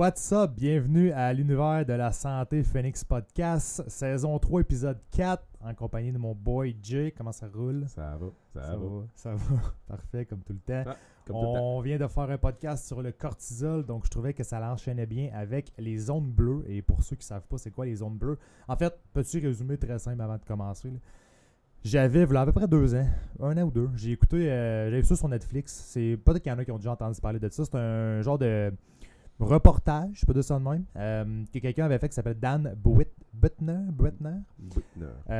What's up? Bienvenue à l'univers de la santé Phoenix Podcast, saison 3, épisode 4, en compagnie de mon boy Jay. Comment ça roule? Ça va. Ça va. Parfait, comme tout le temps. Ah, comme tout le temps. On vient de faire un podcast sur le cortisol, donc je trouvais que ça l'enchaînait bien avec les zones bleues. Et pour ceux qui ne savent pas c'est quoi les zones bleues, en fait, petit résumé très simple avant de commencer. Là. J'avais, voilà, à peu près 2 ans, 1 an ou 2, j'ai écouté, j'avais vu ça sur Netflix. C'est peut-être qu'il y en a qui ont déjà entendu parler de ça. C'est un genre de reportage, je peux dire ça de même, que quelqu'un avait fait qui s'appelle Dan Buettner.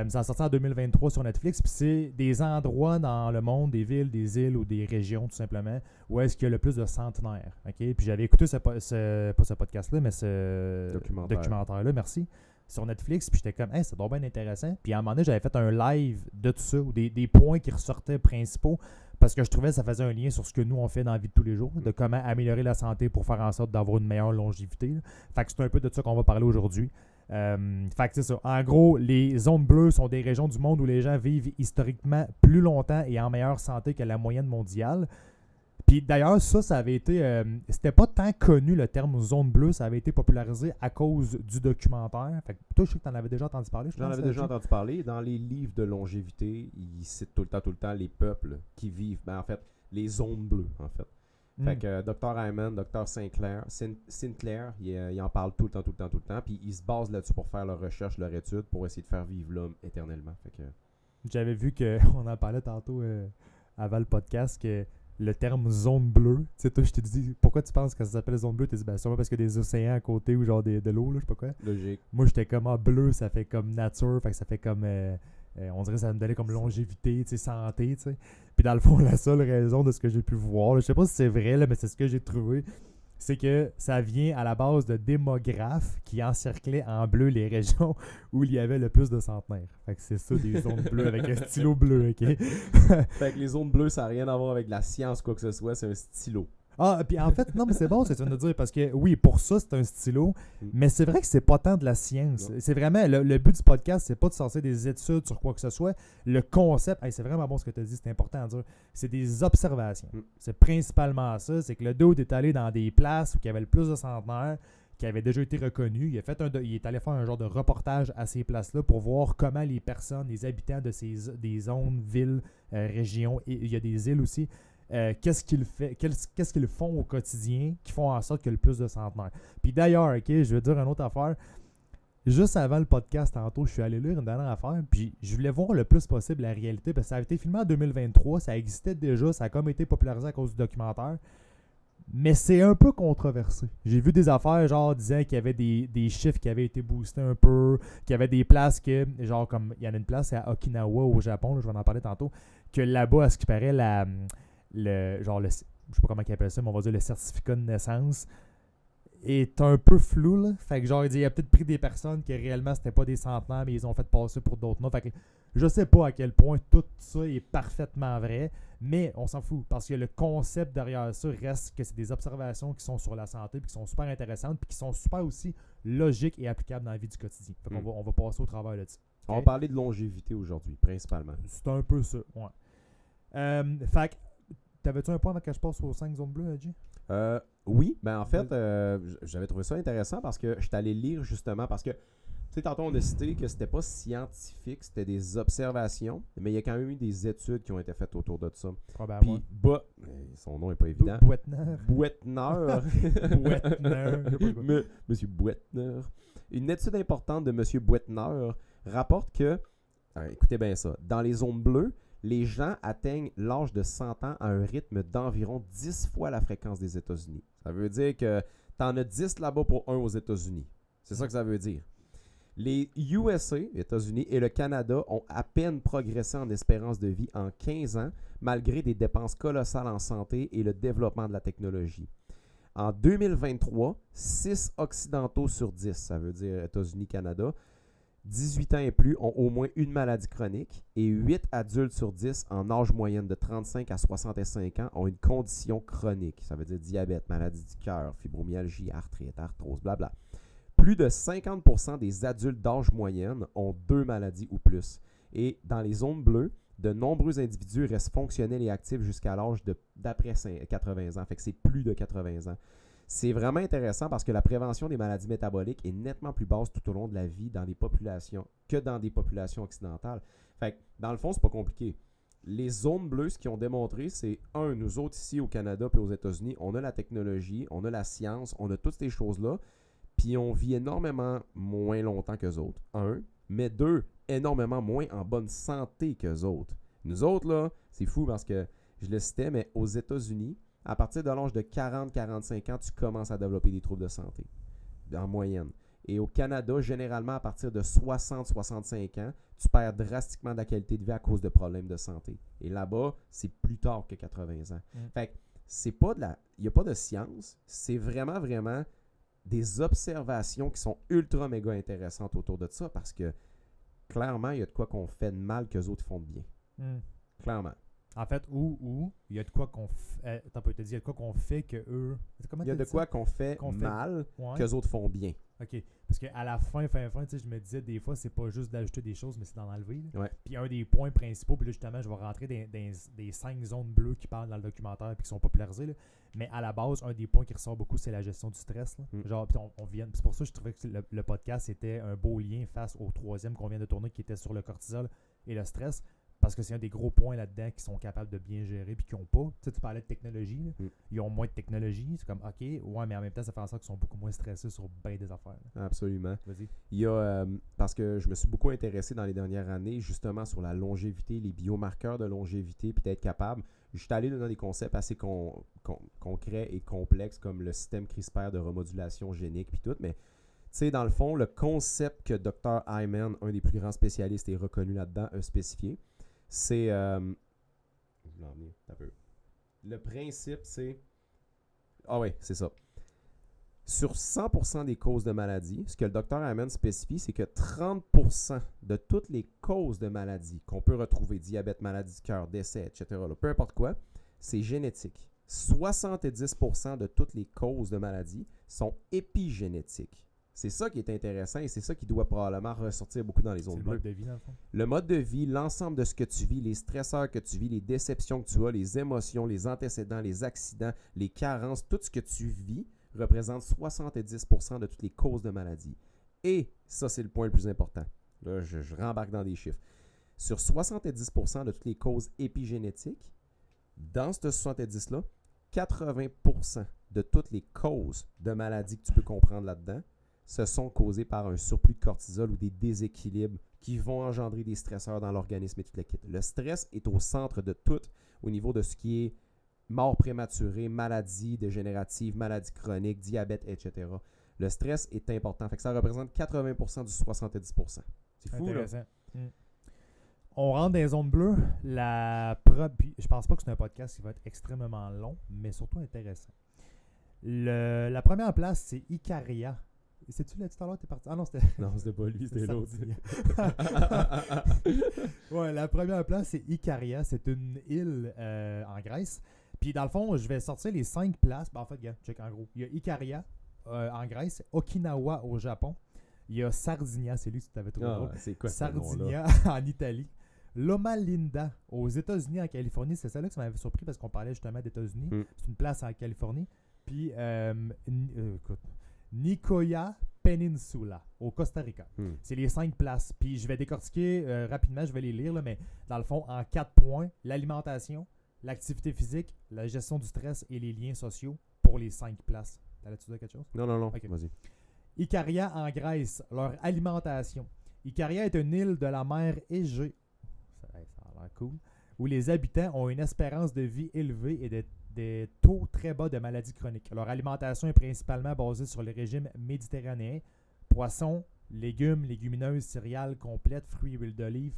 Ça a sorti en 2023 sur Netflix. Puis c'est des endroits dans le monde, des villes, des îles ou des régions tout simplement, où est-ce qu'il y a le plus de centenaires. Okay? Puis j'avais écouté pas ce podcast-là, mais ce documentaire-là, merci, sur Netflix. Puis j'étais comme, hey, c'est donc bien intéressant. Puis à un moment donné, j'avais fait un live de tout ça, ou des points qui ressortaient principaux. Parce que je trouvais que ça faisait un lien sur ce que nous, on fait dans la vie de tous les jours, de comment améliorer la santé pour faire en sorte d'avoir une meilleure longévité. Là. Fait que c'est un peu de ça qu'on va parler aujourd'hui. Fait que c'est ça. En gros, les zones bleues sont des régions du monde où les gens vivent historiquement plus longtemps et en meilleure santé que la moyenne mondiale. Puis d'ailleurs, ça avait été... c'était pas tant connu le terme zone bleue, ça avait été popularisé à cause du documentaire. Fait que toi, je sais que tu en avais déjà entendu parler. J'en avais déjà entendu parler. Dans les livres de longévité, ils citent tout le temps les peuples qui vivent. Ben, en fait, les zones bleues, en fait. Fait que Dr. Hyman, Dr. Sinclair, il en parle tout le temps. Puis ils se basent là-dessus pour faire leur recherche, leur étude, pour essayer de faire vivre l'homme éternellement. Fait que... J'avais vu qu'on en parlait tantôt avant le podcast, que le terme zone bleue, tu sais, toi, je te dis, pourquoi tu penses que ça s'appelle zone bleue? Tu te dis, ben, sûrement parce qu'il y a des océans à côté ou genre de l'eau, là, je sais pas quoi. Logique. Moi, j'étais comme, bleu, ça fait comme nature, fait que ça fait comme, on dirait que ça me donnait comme longévité, tu sais, santé, tu sais. Puis dans le fond, la seule raison de ce que j'ai pu voir, là, je sais pas si c'est vrai, là, mais c'est ce que j'ai trouvé, c'est que ça vient à la base de démographes qui encerclaient en bleu les régions où il y avait le plus de centenaires. Fait que c'est ça, des zones bleues avec un stylo bleu, ok? Fait que les zones bleues, ça n'a rien à voir avec la science, quoi que ce soit, c'est un stylo. Ah, puis en fait, non, mais c'est bon ce que tu viens de dire, parce que oui, pour ça, c'est un stylo, mais c'est vrai que c'est pas tant de la science. Non. C'est vraiment, le but du podcast, c'est pas de sortir des études sur quoi que ce soit. Le concept, c'est vraiment bon ce que tu as dit, c'est important à dire, c'est des observations. C'est principalement ça, c'est que le dude est allé dans des places où il y avait le plus de centenaires, qui avaient déjà été reconnus. Il est allé faire un genre de reportage à ces places-là pour voir comment les personnes, les habitants de des zones, villes, régions, et il y a des îles aussi, qu'est-ce qu'ils font au quotidien qui font en sorte qu'il y a le plus de centenaires. Puis d'ailleurs, ok, je vais dire une autre affaire. Juste avant le podcast, tantôt, je suis allé lire une dernière affaire, puis je voulais voir le plus possible la réalité, parce que ça a été filmé en 2023, ça existait déjà, ça a comme été popularisé à cause du documentaire, mais c'est un peu controversé. J'ai vu des affaires genre disant qu'il y avait des chiffres qui avaient été boostés un peu, qu'il y avait des places que, genre comme, il y en a une place à Okinawa au Japon, là, je vais en parler tantôt, que là-bas, à ce qui paraît, je sais pas comment ils appellent ça, mais on va dire le certificat de naissance est un peu flou, là. Fait que genre, il a peut-être pris des personnes qui réellement c'était pas des centenaires, mais ils ont fait passer pour d'autres noms. Fait que je sais pas à quel point tout ça est parfaitement vrai, mais on s'en fout, parce que le concept derrière ça reste que c'est des observations qui sont sur la santé, puis qui sont super intéressantes, puis qui sont super aussi logiques et applicables dans la vie du quotidien. Fait qu'on on va passer au travail là-dessus. On va parler de longévité aujourd'hui, principalement. C'est un peu ça, ouais. Fait que t'avais-tu un point avant que je passe aux 5 zones bleues, Adji? Oui, ben en fait, j'avais trouvé ça intéressant parce que je suis allé lire justement, parce que, tu sais, tantôt on a cité que c'était pas scientifique, c'était des observations, mais il y a quand même eu des études qui ont été faites autour de ça. Probablement. Puis, son nom est pas évident. Buettner. Monsieur Buettner. Une étude importante de Monsieur Buettner rapporte que, écoutez bien ça, dans les zones bleues, les gens atteignent l'âge de 100 ans à un rythme d'environ 10 fois la fréquence des États-Unis. Ça veut dire que tu en as 10 là-bas pour 1 aux États-Unis. C'est ça que ça veut dire. Les USA, États-Unis, et le Canada ont à peine progressé en espérance de vie en 15 ans, malgré des dépenses colossales en santé et le développement de la technologie. En 2023, 6 Occidentaux sur 10, ça veut dire États-Unis, Canada, 18 ans et plus ont au moins une maladie chronique et 8 adultes sur 10 en âge moyenne de 35 à 65 ans ont une condition chronique. Ça veut dire diabète, maladie du cœur, fibromyalgie, arthrite, arthrose, blabla. Plus de 50% des adultes d'âge moyenne ont 2 maladies ou plus. Et dans les zones bleues, de nombreux individus restent fonctionnels et actifs jusqu'à l'âge d'après 80 ans. Fait que c'est plus de 80 ans. C'est vraiment intéressant parce que la prévention des maladies métaboliques est nettement plus basse tout au long de la vie dans des populations que dans des populations occidentales. Fait que, dans le fond, c'est pas compliqué. Les zones bleues, ce qu'ils ont démontré, c'est nous autres ici au Canada et aux États-Unis, on a la technologie, on a la science, on a toutes ces choses-là, puis on vit énormément moins longtemps qu'eux autres. Mais 2, énormément moins en bonne santé qu'eux autres. Nous autres, là, c'est fou parce que je le citais, mais aux États-Unis, à partir de l'âge de 40-45 ans, tu commences à développer des troubles de santé, en moyenne. Et au Canada, généralement, à partir de 60-65 ans, tu perds drastiquement de la qualité de vie à cause de problèmes de santé. Et là-bas, c'est plus tard que 80 ans. Fait que c'est pas il n'y a pas de science, c'est vraiment, vraiment des observations qui sont ultra méga intéressantes autour de ça parce que clairement, il y a de quoi qu'on fait de mal qu'eux autres font de bien. Clairement. En fait, il y a de quoi qu'on fait. Attends, il te dit, il y a de quoi qu'on fait que eux. Il y a de quoi qu'on fait mal qu'eux autres font bien. OK. Parce qu'à la fin, je me disais, des fois, c'est pas juste d'ajouter des choses, mais c'est d'en enlever. Ouais. Puis un des points principaux, puis là, justement, je vais rentrer des 5 zones bleues qui parlent dans le documentaire puis qui sont popularisées. Là. Mais à la base, un des points qui ressort beaucoup, c'est la gestion du stress. Là. Genre, puis on vient. C'est pour ça que je trouvais que le podcast était un beau lien face au 3e qu'on vient de tourner, qui était sur le cortisol et le stress. Parce que c'est un des gros points là-dedans qu'ils sont capables de bien gérer puis qu'ils n'ont pas. Tu sais, tu parlais de technologie. Ils ont moins de technologie. C'est comme, OK, ouais, mais en même temps, ça fait en sorte qu'ils sont beaucoup moins stressés sur bien des affaires. Là. Absolument. Vas-y. Il y a, parce que je me suis beaucoup intéressé dans les dernières années justement sur la longévité, les biomarqueurs de longévité, puis d'être capable. Je suis allé dans des concepts assez concrets et complexes comme le système CRISPR de remodulation génique puis tout, mais tu sais, dans le fond, le concept que Dr. Hyman, un des plus grands spécialistes et reconnu là-dedans, a spécifié, c'est... je vais l'emmener un peu. Le principe, c'est... Ah oui, c'est ça. Sur 100% des causes de maladie, ce que le Dr. Hyman spécifie, c'est que 30% de toutes les causes de maladie qu'on peut retrouver, diabète, maladie du cœur, décès, etc., là, peu importe quoi, c'est génétique. 70% de toutes les causes de maladie sont épigénétiques. C'est ça qui est intéressant et c'est ça qui doit probablement ressortir beaucoup dans les zones bleues. Le mode de vie, dans le fond. Le mode de vie, l'ensemble de ce que tu vis, les stresseurs que tu vis, les déceptions que tu as, les émotions, les antécédents, les accidents, les carences, tout ce que tu vis représente 70% de toutes les causes de maladie. Et ça, c'est le point le plus important. Là, je rembarque dans des chiffres. Sur 70% de toutes les causes épigénétiques, dans ce 70%-là, 80% de toutes les causes de maladies que tu peux comprendre là-dedans se sont causées par un surplus de cortisol ou des déséquilibres qui vont engendrer des stresseurs dans l'organisme et toute la kit. Le stress est au centre de tout au niveau de ce qui est mort prématurée, maladie dégénérative, maladie chronique, diabète, etc. Le stress est important. Fait que ça représente 80% du 70%. C'est fou, là. On rentre dans les zones bleues. Je pense pas que c'est un podcast qui va être extrêmement long, mais surtout intéressant. La première place, c'est Icaria. C'est-tu là tout à l'heure, t'es parti? Ah non, c'était... Non, c'était pas lui, c'était l'autre. Ouais, la première place, c'est Icaria. C'est une île en Grèce. Puis dans le fond, je vais sortir les 5 places. En fait, gars, check en gros. Il y a Icaria en Grèce, Okinawa au Japon. Il y a Sardinia, c'est lui que tu t'avais trouvé drôle. C'est quoi Sardinia en Italie. Loma Linda aux États-Unis, en Californie. C'est ça là que ça m'avait surpris parce qu'on parlait justement d'États-Unis. C'est une place en Californie. Puis, écoute, Nicoya Peninsula au Costa Rica. C'est les 5 places. Puis je vais décortiquer rapidement, je vais les lire, là, mais dans le fond, en 4 points, l'alimentation, l'activité physique, la gestion du stress et les liens sociaux pour les 5 places. T'allais-tu dire quelque chose? Non. Okay. Vas-y. Icaria en Grèce, leur alimentation. Icaria est une île de la mer Égée. Ça a l'air cool. Où les habitants ont une espérance de vie élevée et des taux très bas de maladies chroniques. Leur alimentation est principalement basée sur le régime méditerranéen. Poissons, légumes, légumineuses, céréales complètes, fruits et huile d'olive.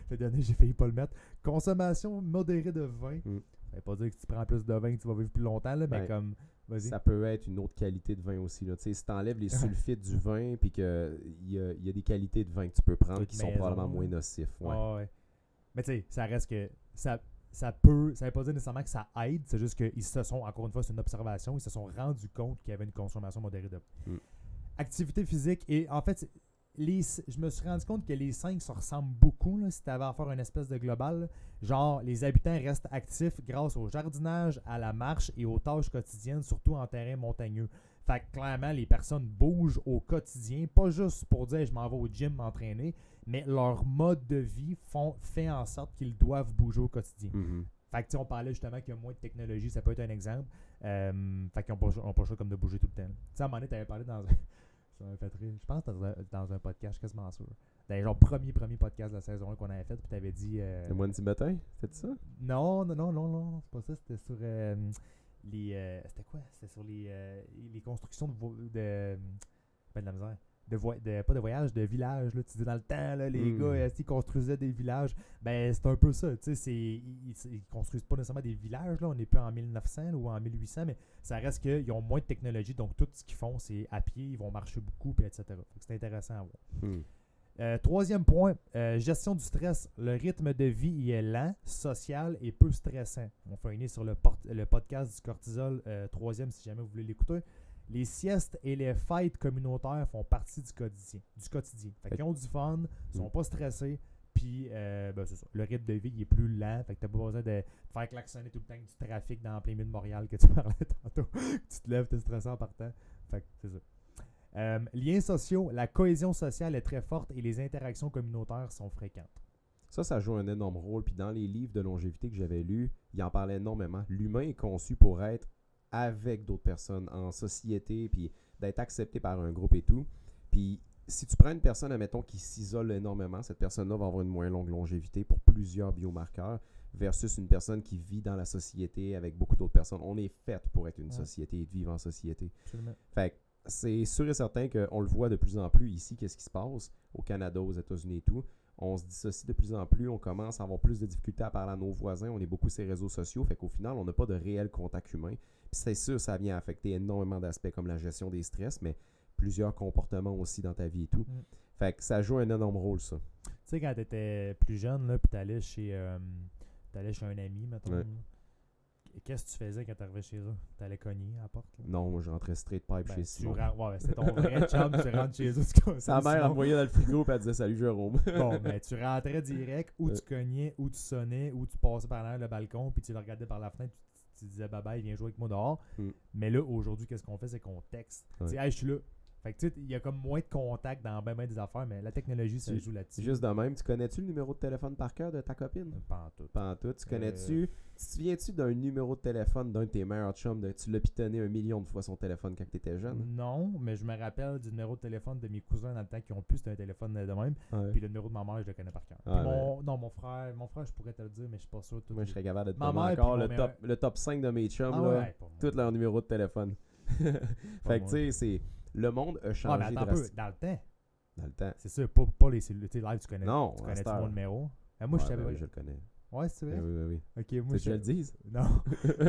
Le dernier, j'ai failli pas le mettre. Consommation modérée de vin. Ça veut pas dire que si tu prends plus de vin que tu vas vivre plus longtemps, là, mais comme... Vas-y. Ça peut être une autre qualité de vin aussi. Là. Si tu enlèves les sulfites du vin, puis qu'il y a des qualités de vin que tu peux prendre qui sont probablement moins nocifs. Ouais. Mais tu sais, ça reste que ça veut pas dire nécessairement que ça aide, c'est juste qu'ils se sont, encore une fois, c'est une observation, ils se sont rendus compte qu'il y avait une consommation modérée de vin. Activité physique, et en fait, je me suis rendu compte que les 5 se ressemblent beaucoup, là, si tu avais à faire une espèce de global. Là. Genre, les habitants restent actifs grâce au jardinage, à la marche et aux tâches quotidiennes, surtout en terrain montagneux. Fait que clairement, les personnes bougent au quotidien, pas juste pour dire je m'en vais au gym m'entraîner, mais leur mode de vie fait en sorte qu'ils doivent bouger au quotidien. Fait que on parlait justement qu'il y a moins de technologie, ça peut être un exemple. Fait qu'ils n'ont pas le choix comme de bouger tout le temps. Tu sais, à un moment donné, tu avais parlé dans un. Ça m'a fait rire. Je pense que dans un podcast, quasiment sûr. Dans genre premier podcast de la saison 1 qu'on avait fait, puis tu avais dit. Le mois de Timothée, c'était ça? Non, c'est pas ça. C'était sur c'était quoi? C'était sur les constructions de la misère. Pas de voyage, de village. Là. Tu dis dans le temps, là, les gars, ils construisaient des villages. Ben, c'est un peu ça. Ils construisent pas nécessairement des villages. Là. On n'est plus en 1900 ou en 1800, mais ça reste qu'ils ont moins de technologie. Donc, tout ce qu'ils font, c'est à pied. Ils vont marcher beaucoup, puis etc. C'est intéressant à voir. Troisième point, gestion du stress. Le rythme de vie y est lent, social et peu stressant. On fait une sur le podcast du cortisol, troisième si jamais vous voulez l'écouter. Les siestes et les fêtes communautaires font partie du quotidien. Fait qu'ils ont du fun, ils sont pas stressés, puis c'est ça. Le rythme de vie il est plus lent, fait que t'as pas besoin de faire klaxonner tout le temps avec du trafic dans plein milieu de Montréal que tu parlais tantôt. Tu te lèves, t'es stressé en partant. Fait que c'est ça. Liens sociaux, la cohésion sociale est très forte et les interactions communautaires sont fréquentes. Ça joue un énorme rôle. Puis dans les livres de longévité que j'avais lus, il en parlait énormément. L'humain est conçu pour être avec d'autres personnes en société, puis d'être accepté par un groupe et tout. Puis si tu prends une personne, admettons, qui s'isole énormément, cette personne-là va avoir une moins longue longévité pour plusieurs biomarqueurs versus une personne qui vit dans la société avec beaucoup d'autres personnes. On est fait pour être une société et de vivre en société. Absolument. Fait que c'est sûr et certain qu'on le voit de plus en plus ici, qu'est-ce qui se passe au Canada, aux États-Unis et tout. On se dissocie de plus en plus, on commence à avoir plus de difficultés à parler à nos voisins, on est beaucoup sur les réseaux sociaux, fait qu'au final, on n'a pas de réel contact humain. Puis c'est sûr, ça vient affecter énormément d'aspects comme la gestion des stress, mais plusieurs comportements aussi dans ta vie et tout. Fait que ça joue un énorme rôle, ça. Tu sais, quand tu étais plus jeune, là, puis t'allais chez un ami, mettons. Qu'est-ce que tu faisais quand tu arrivais chez eux? T'allais cogner à la porte? Là? Non, moi je rentrais straight pipe chez Simon. C'est ton vrai chum, tu rentres chez eux. Sa mère envoyait dans le frigo et elle disait salut Jérôme. Bon, mais tu rentrais direct, ou tu cognais, ou tu sonnais, ou tu passais par derrière le balcon, puis tu le regardais par la fenêtre, tu disais bye bye, viens jouer avec moi dehors. Mais là, aujourd'hui, qu'est-ce qu'on fait? C'est qu'on texte. Tu dis, hey, je suis là. Fait que tu sais, il y a comme moins de contact dans ben des affaires, mais la technologie, ça joue là-dessus. Juste de même, tu connais-tu le numéro de téléphone par cœur de ta copine? Pas en tout. Pas en tout. Tu connais-tu, tu te souviens-tu d'un numéro de téléphone d'un de tes meilleurs chums, tu l'as pitonné 1 million de fois son téléphone quand tu étais jeune? Non, mais je me rappelle du numéro de téléphone de mes cousins dans le temps qui ont pu, c'était un téléphone de même. Puis le numéro de ma mère, je le connais par cœur. Non, mon frère, je pourrais te le dire, mais je suis pas sûr. Moi, je serais capable de te donner encore le top 5 de mes chums, tous leurs numéros de téléphone. Fait que tu sais, c'est... Le monde a changé mais attends un peu, dans le temps. C'est sûr, pas les cellules. Live, tu connais mon numéro. Moi, je savais. Oui, je le connais. Ouais, c'est vrai? Oui. Ok, moi, tu veux que je le dise? Non.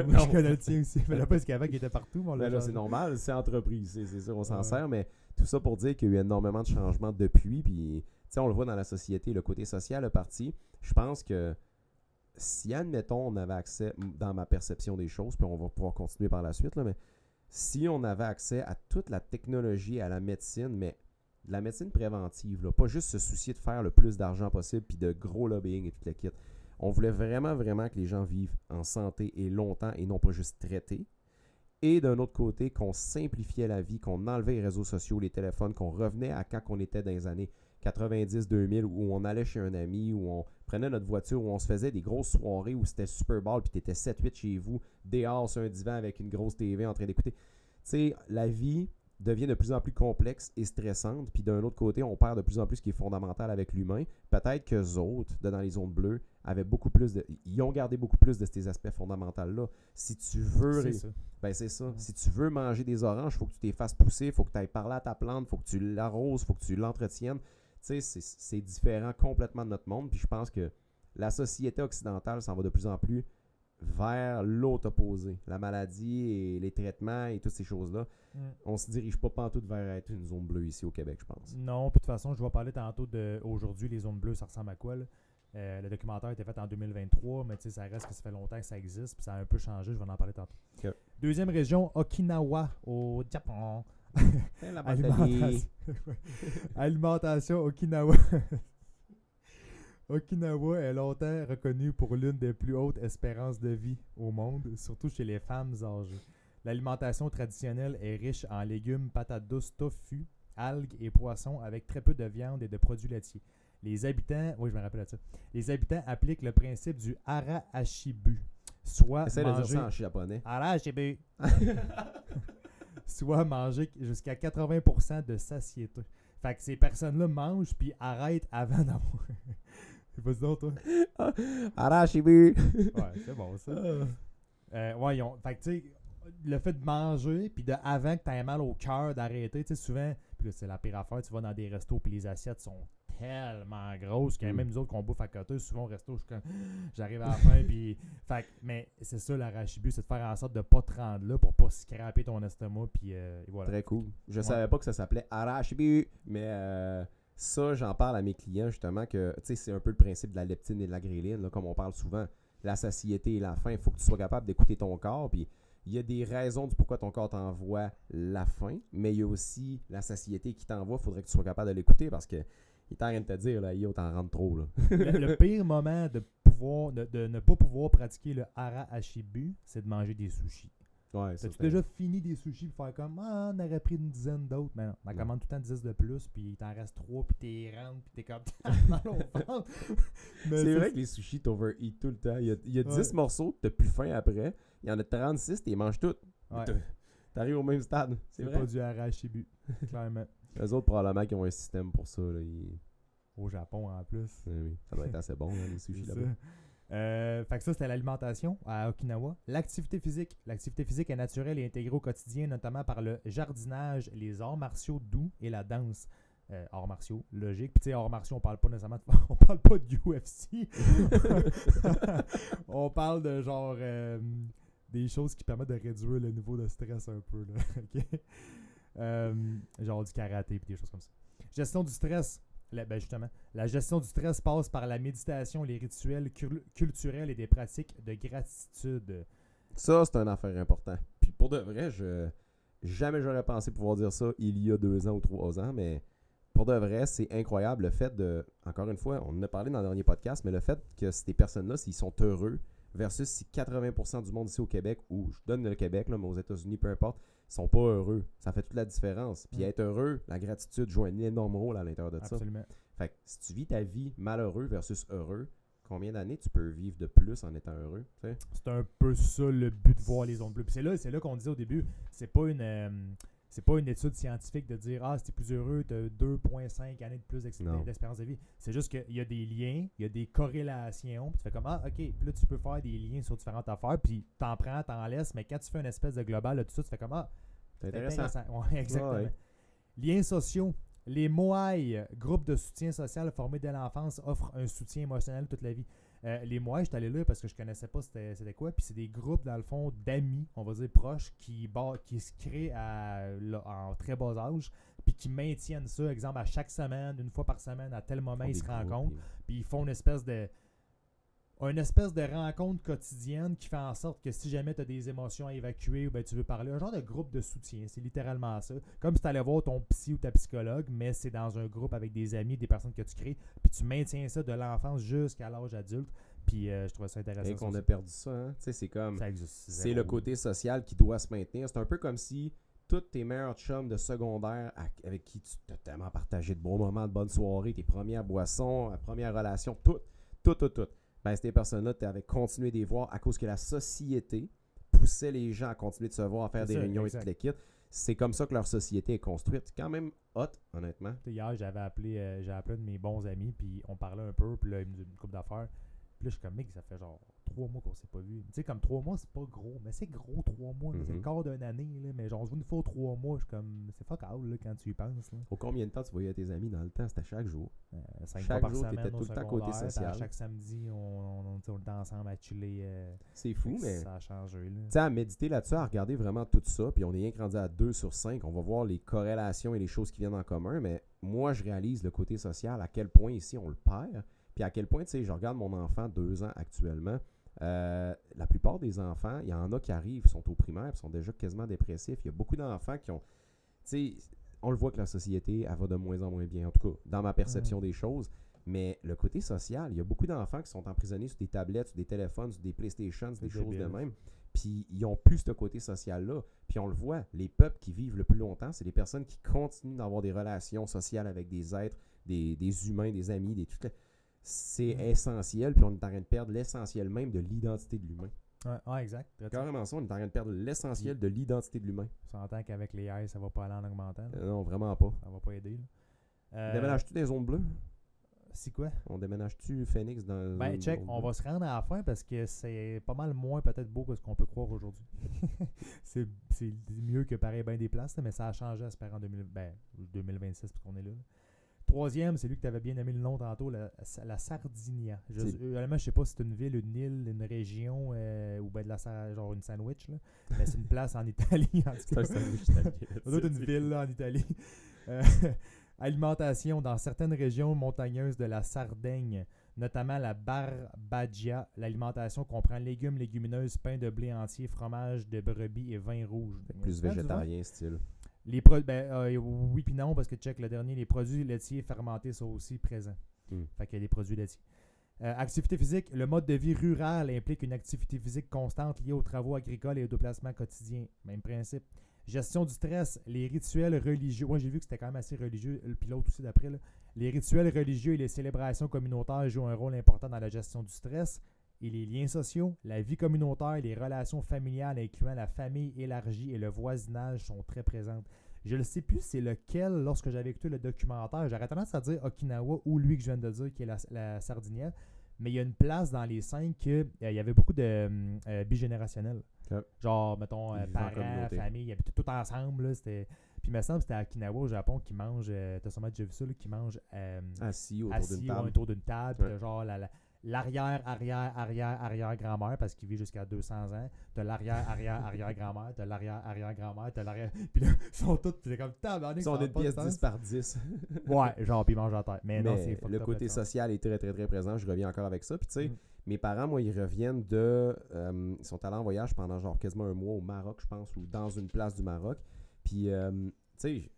Moi, je connais le tien aussi. Mais là, parce qu'avant, il était partout. Là, c'est normal, c'est entreprise. C'est sûr, on s'en sert. Mais tout ça pour dire qu'il y a eu énormément de changements depuis. Puis, tu sais, on le voit dans la société. Le côté social est parti. Je pense que si, admettons, on avait accès, dans ma perception des choses, puis on va pouvoir continuer par la suite, là, mais si on avait accès à toute la technologie, à la médecine, mais la médecine préventive, là, pas juste se soucier de faire le plus d'argent possible puis de gros lobbying et tout le kit. On voulait vraiment, vraiment que les gens vivent en santé et longtemps et non pas juste traités. Et d'un autre côté, qu'on simplifiait la vie, qu'on enlevait les réseaux sociaux, les téléphones, qu'on revenait à quand on était dans les années 90-2000 où on allait chez un ami, où on prenait notre voiture, où on se faisait des grosses soirées où c'était Super Bowl puis t'étais 7-8 chez vous, dehors sur un divan avec une grosse TV en train d'écouter. Tu sais, la vie devient de plus en plus complexe et stressante, puis d'un autre côté, on perd de plus en plus ce qui est fondamental avec l'humain. Peut-être qu'eux autres, dans les zones bleues, avaient beaucoup plus de... Ils ont gardé beaucoup plus de ces aspects fondamentaux-là. Si tu veux... C'est ça. Ben c'est ça. Si tu veux manger des oranges, il faut que tu t'les fasses pousser, il faut que tu ailles parler à ta plante, il faut que tu l'arroses, il faut que tu l'entretiennes. Tu sais, c'est différent complètement de notre monde. Puis je pense que la société occidentale s'en va de plus en plus vers l'autre opposé. La maladie et les traitements et toutes ces choses-là. On se dirige pas pantoute vers être une zone bleue ici au Québec, je pense. Non, puis de toute façon, je vais parler tantôt d'aujourd'hui, les zones bleues, ça ressemble à quoi, là? Le documentaire a été fait en 2023, mais ça reste que ça fait longtemps que ça existe, puis ça a un peu changé, je vais en parler tantôt. Okay. Deuxième région, Okinawa, au Japon. Alimentation. Alimentation Okinawa. Okinawa est longtemps reconnue pour l'une des plus hautes espérances de vie au monde, surtout chez les femmes âgées. L'alimentation traditionnelle est riche en légumes, patates douces, tofu, algues et poissons avec très peu de viande et de produits laitiers. Les habitants, oui, je me rappelle de ça. Les habitants appliquent le principe du hara hashibu, soit Essaye de dire manger ça en japonais. hara hashibu, soit manger jusqu'à 80% de satiété. Fait que ces personnes-là mangent puis arrêtent avant d'avoir. Vas-y donc, toi. Arashibu! Ouais, c'est bon ça. Ouais, fait que tu sais, le fait de manger, puis de avant que tu aies mal au cœur d'arrêter, tu sais, souvent, puis là, c'est la pire affaire, tu vas dans des restos, puis les assiettes sont tellement grosses qu'il y a même nous autres qu'on bouffe à côté, souvent au resto, j'arrive à la fin, puis. Fait que, mais c'est ça, l'arachibus, c'est de faire en sorte de pas te rendre là pour pas scraper ton estomac, puis voilà. Très cool. Je savais pas que ça s'appelait Arashibu, mais ça, j'en parle à mes clients justement que, tu sais, c'est un peu le principe de la leptine et de la gréline, là, comme on parle souvent. La satiété et la faim, il faut que tu sois capable d'écouter ton corps, puis il y a des raisons du pourquoi ton corps t'envoie la faim, mais il y a aussi la satiété qui t'envoie. Il faudrait que tu sois capable de l'écouter parce que il est en train de te dire, là, yo, t'en rentres trop. Là. Le pire moment de ne pas pouvoir pratiquer le hara hashibu, c'est de manger des sushis. Ouais, T'as-tu déjà fini des sushis pour faire comme on aurait pris une dizaine d'autres, mais non, on commande tout le temps 10 de plus, puis il t'en reste 3, puis t'es rentres, puis t'es comme mal au ventre. C'est vrai que les sushis t'overeat tout le temps. Il y a 10 morceaux, t'as plus faim après. Il y en a 36, t'es manges toutes. Ouais. T'arrives au même stade. C'est vrai. Pas du hara hashibu, clairement. Eux autres, probablement, qui ont un système pour ça. Là, Au Japon, en plus. Oui, ça doit être assez bon, hein, les sushis là-bas. Fait que ça, c'était l'alimentation à Okinawa. L'activité physique. L'activité physique est naturelle et intégrée au quotidien, notamment par le jardinage, les arts martiaux doux et la danse. Arts martiaux, logique. Puis tu sais, arts martiaux, on parle pas nécessairement on parle pas de UFC. On parle de genre des choses qui permettent de réduire le niveau de stress un peu. Là. Okay? Genre du karaté et des choses comme ça. Gestion du stress. Justement, la gestion du stress passe par la méditation, les rituels culturels et des pratiques de gratitude. Ça, c'est une affaire importante. Puis pour de vrai, jamais j'aurais pensé pouvoir dire ça il y a 2 ans ou 3 ans, mais pour de vrai, c'est incroyable le fait de, encore une fois, on en a parlé dans le dernier podcast, mais le fait que ces personnes-là, s'ils sont heureux, versus si 80% du monde ici au Québec, ou je donne le Québec, là, mais aux États-Unis, peu importe, sont pas heureux. Ça fait toute la différence. Puis être heureux, la gratitude joue un énorme rôle à l'intérieur de ça. Absolument. Fait que si tu vis ta vie malheureux versus heureux, combien d'années tu peux vivre de plus en étant heureux? T'sais? C'est un peu ça le but de voir les ondes bleues. Puis c'est là qu'on disait au début, c'est pas une étude scientifique de dire si t'es plus heureux, t'as 2,5 années de plus d'expérience de vie. C'est juste qu'il y a des liens, il y a des corrélations, puis tu fais comme ok, puis là tu peux faire des liens sur différentes affaires, puis t'en prends, t'en laisses, mais quand tu fais une espèce de global, là, tout ça, tu fais comme c'est intéressant. Ouais, exactement. Ouais. Liens sociaux. Les Moai, groupe de soutien social formé dès l'enfance, offrent un soutien émotionnel toute la vie. Les Moai, je suis allé là parce que je connaissais pas c'était quoi. Puis c'est des groupes, dans le fond, d'amis, on va dire proches, qui se créent en très bas âge, puis qui maintiennent ça, exemple, à chaque semaine, une fois par semaine, à tel moment, ils se rencontrent. Puis ils font une espèce de rencontre quotidienne qui fait en sorte que si jamais tu as des émotions à évacuer ou ben tu veux parler, un genre de groupe de soutien, c'est littéralement ça. Comme si tu allais voir ton psy ou ta psychologue, mais c'est dans un groupe avec des amis, des personnes que tu crées, puis tu maintiens ça de l'enfance jusqu'à l'âge adulte. Puis je trouve ça intéressant. Et qu'on a perdu ça, hein? Tu sais, c'est comme... Ça existe. C'est le côté social qui doit se maintenir. C'est un peu comme si tous tes meilleurs chums de secondaire avec qui tu t'as tellement partagé de bons moments, de bonnes soirées, tes premières boissons, premières relations, tout. Ben, ces personnes-là, tu avais continué de les voir à cause que la société poussait les gens à continuer de se voir, à faire des réunions et tout l'équipe. C'est comme ça que leur société est construite. C'est quand même hot, honnêtement. Hier, j'avais appelé un de mes bons amis, puis on parlait un peu, puis là, il me dit une couple d'affaires. Puis là, je suis comme, mec, ça fait genre 3 mois qu'on s'est pas vu. Tu sais, comme 3 mois, c'est pas gros, mais c'est gros 3 mois. C'est le quart d'une année, là, mais genre, on se voit une fois 3 mois, je suis comme, c'est fuck all, là, quand tu y penses. Là. Au combien de temps tu voyais tes amis dans le temps? C'était chaque jour. 5 chaque fois par jour, semaine, t'étais tout le temps côté social. Chaque samedi, on était ensemble à chiller. C'est fou, mais ça a changé. Tu sais, à méditer là-dessus, à regarder vraiment tout ça, puis on est rien que rendu à 2 sur 5. On va voir les corrélations et les choses qui viennent en commun, mais moi, je réalise le côté social, à quel point ici on le perd. Puis à quel point, tu sais, je regarde mon enfant 2 ans actuellement. La plupart des enfants, il y en a qui arrivent, sont au primaire, sont déjà quasiment dépressifs. Il y a beaucoup d'enfants qui ont... sais, on le voit que la société, elle va de moins en moins bien. En tout cas, dans ma perception des choses. Mais le côté social, il y a beaucoup d'enfants qui sont emprisonnés sur des tablettes, sur des téléphones, sur des PlayStation, sur des choses de même. Puis ils n'ont plus ce côté social-là. Puis on le voit, les peuples qui vivent le plus longtemps, c'est les personnes qui continuent d'avoir des relations sociales avec des êtres, des humains, des amis, c'est essentiel. Puis on est en train de perdre l'essentiel même de l'identité de l'humain. Ouais, exact. Carrément ça, on est en train de perdre l'essentiel de l'identité de l'humain. On s'entend qu'avec les AI, ça va pas aller en augmentant. Non, vraiment pas. Ça va pas aider. Déménages-tu des zones bleues? C'est quoi? On déménage-tu Phoenix dans... Ben, check, on va se rendre à la fin parce que c'est pas mal moins peut-être beau que ce qu'on peut croire aujourd'hui. c'est mieux que pareil bien des places, là, mais ça a changé à se faire en 2026 parce qu'on est là. Troisième, c'est lui que tu avais bien aimé le nom tantôt, la Sardinia. Honnêtement, je sais pas si c'est une ville, une île, une région ou ben genre une sandwich, là. Mais c'est une place en Italie. En tout cas. C'est un sandwich italien. C'est une ville là, en Italie. Alimentation dans certaines régions montagneuses de la Sardaigne, notamment la Barbagia. L'alimentation comprend légumes, légumineuses, pain de blé entier, fromage de brebis et vin rouge. Plus végétarien style. Oui puis non, parce que check le dernier, les produits laitiers fermentés sont aussi présents. Fait qu'il y a des produits laitiers. Activité physique, le mode de vie rural implique une activité physique constante liée aux travaux agricoles et aux déplacements quotidiens. Même principe. Gestion du stress, les rituels religieux. Moi, j'ai vu que c'était quand même assez religieux, puis l'autre aussi d'après. Là. Les rituels religieux et les célébrations communautaires jouent un rôle important dans la gestion du stress. Et les liens sociaux, la vie communautaire, les relations familiales incluant la famille élargie et le voisinage sont très présentes. Je ne sais plus c'est lequel lorsque j'avais écouté le documentaire. J'aurais tendance à dire Okinawa ou lui que je viens de dire qui est la Sardinia. Mais il y a une place dans les 5 qu'il y avait beaucoup de bigénérationnels. Okay. Genre, mettons, parents, famille, ils habitaient tout ensemble. Là, puis il me semble que c'était à Okinawa, au Japon, qui mangent, t'as sûrement déjà vu ça, là, qui mangent assis autour d'une table. Puis genre l'arrière-arrière-arrière-arrière-grand-mère, parce qu'il vit jusqu'à 200 ans. T'as l'arrière-arrière-arrière-grand-mère, t'as l'arrière-arrière-grand-mère, t'as l'arrière... Puis là, ils sont tous, c'est comme tabarnak. Ils sont des pièces 10 par 10. Ouais, genre, puis ils mangent à terre. Mais non, c'est le côté social est très, très, très présent. Je reviens encore avec ça. Puis tu sais, mes parents, moi, ils reviennent ils sont allés en voyage pendant genre quasiment un mois au Maroc, je pense, ou dans une place du Maroc. Puis, tu sais,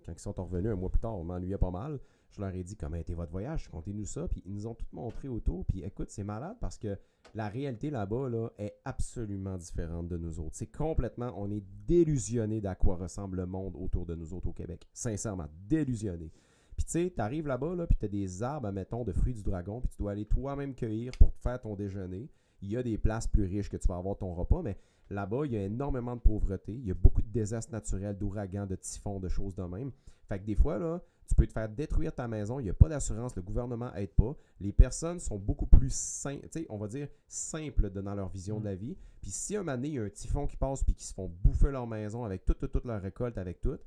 quand ils sont revenus un mois plus tard, on m'ennuyait pas mal. Je leur ai dit comment était votre voyage, contez-nous ça, puis ils nous ont tout montré autour. Puis écoute, c'est malade parce que la réalité là-bas là, est absolument différente de nous autres. C'est complètement, on est délusionné d'à quoi ressemble le monde autour de nous autres au Québec. Sincèrement, délusionné. Puis tu sais, t'arrives là-bas, là, puis t'as des arbres, mettons, de fruits du dragon, puis tu dois aller toi-même cueillir pour te faire ton déjeuner. Il y a des places plus riches que tu vas avoir ton repas, mais là-bas, il y a énormément de pauvreté. Il y a beaucoup de désastres naturels, d'ouragans, de typhons, de choses de même. Fait que des fois, là, tu peux te faire détruire ta maison, il n'y a pas d'assurance, le gouvernement n'aide pas. Les personnes sont beaucoup plus on va dire simples dans leur vision de la vie. Puis si un moment donné, il y a un typhon qui passe puis qui se font bouffer leur maison avec toute leur récolte, avec tout,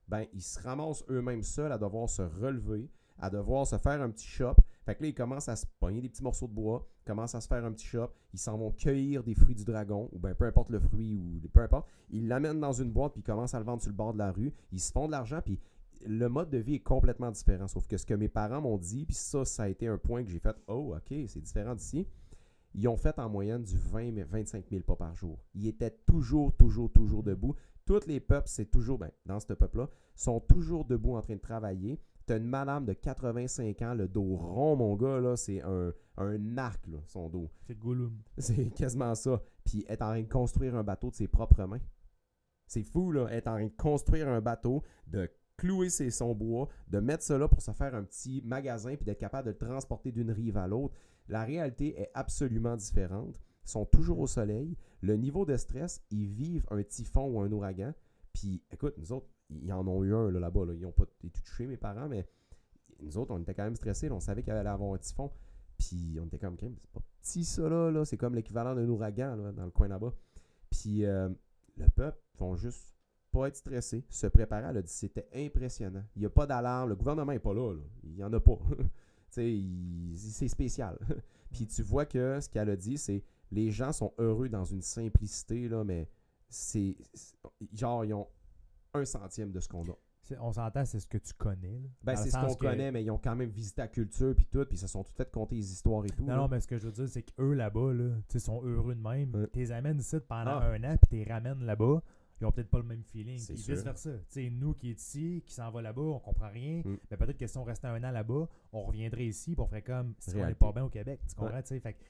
ben ils se ramassent eux-mêmes seuls à devoir se relever, à devoir se faire un petit shop. Fait que là, ils commencent à se pogner des petits morceaux de bois, commencent à se faire un petit shop, ils s'en vont cueillir des fruits du dragon, ou bien peu importe le fruit, ou peu importe, ils l'amènent dans une boîte puis ils commencent à le vendre sur le bord de la rue, ils se font de l'argent puis le mode de vie est complètement différent. Sauf que ce que mes parents m'ont dit, puis ça a été un point que j'ai fait, oh, OK, c'est différent d'ici. Ils ont fait en moyenne du 20-25 000 pas par jour. Ils étaient toujours debout. Tous les peuples, c'est toujours, dans ce peuple-là, sont toujours debout en train de travailler. T'as une madame de 85 ans, le dos rond, mon gars, là, c'est un arc, là, son dos. C'est Gollum. C'est quasiment ça. Puis elle est en train de construire un bateau de ses propres mains. C'est fou, là. Elle est en train de construire un bateau, de clouer son bois, de mettre ça là pour se faire un petit magasin puis d'être capable de le transporter d'une rive à l'autre. La réalité est absolument différente. Ils sont toujours au soleil. Le niveau de stress, ils vivent un typhon ou un ouragan. Puis, écoute, nous autres, ils en ont eu un là-bas. Là. Ils n'ont pas été touchés, mes parents, mais nous autres, on était quand même stressés. Là. On savait qu'il allait avoir un typhon. Puis, on était comme, c'est pas petit ça là. C'est comme l'équivalent d'un ouragan là, dans le coin là-bas. Puis, le peuple font juste pas être stressé, se préparer. Elle a dit c'était impressionnant. Il n'y a pas d'alarme. Le gouvernement n'est pas là. Il n'y en a pas. C'est spécial. Puis tu vois que ce qu'elle a dit, c'est les gens sont heureux dans une simplicité, là, mais c'est genre, ils ont 1/100 de ce qu'on a. On s'entend, c'est ce que tu connais. Ben, c'est ce qu'on connaît, mais ils ont quand même visité la culture puis tout, puis ils se sont tout fait compter les histoires et tout. Non, mais ce que je veux dire, c'est qu'eux là-bas, là, sont heureux de même. Ouais. Tu les amènes ici pendant un an, puis tu les ramènes là-bas. ils ont peut-être pas le même feeling. C'est Et sûr. vice-versa. T'sais, nous qui est ici, qui s'en va là-bas, on comprend rien. Mais peut-être que si on restait 1 an là-bas, on reviendrait ici et on ferait comme si on n'est Réalité. pas bien au Québec. Tu comprends? Ouais. Fait que,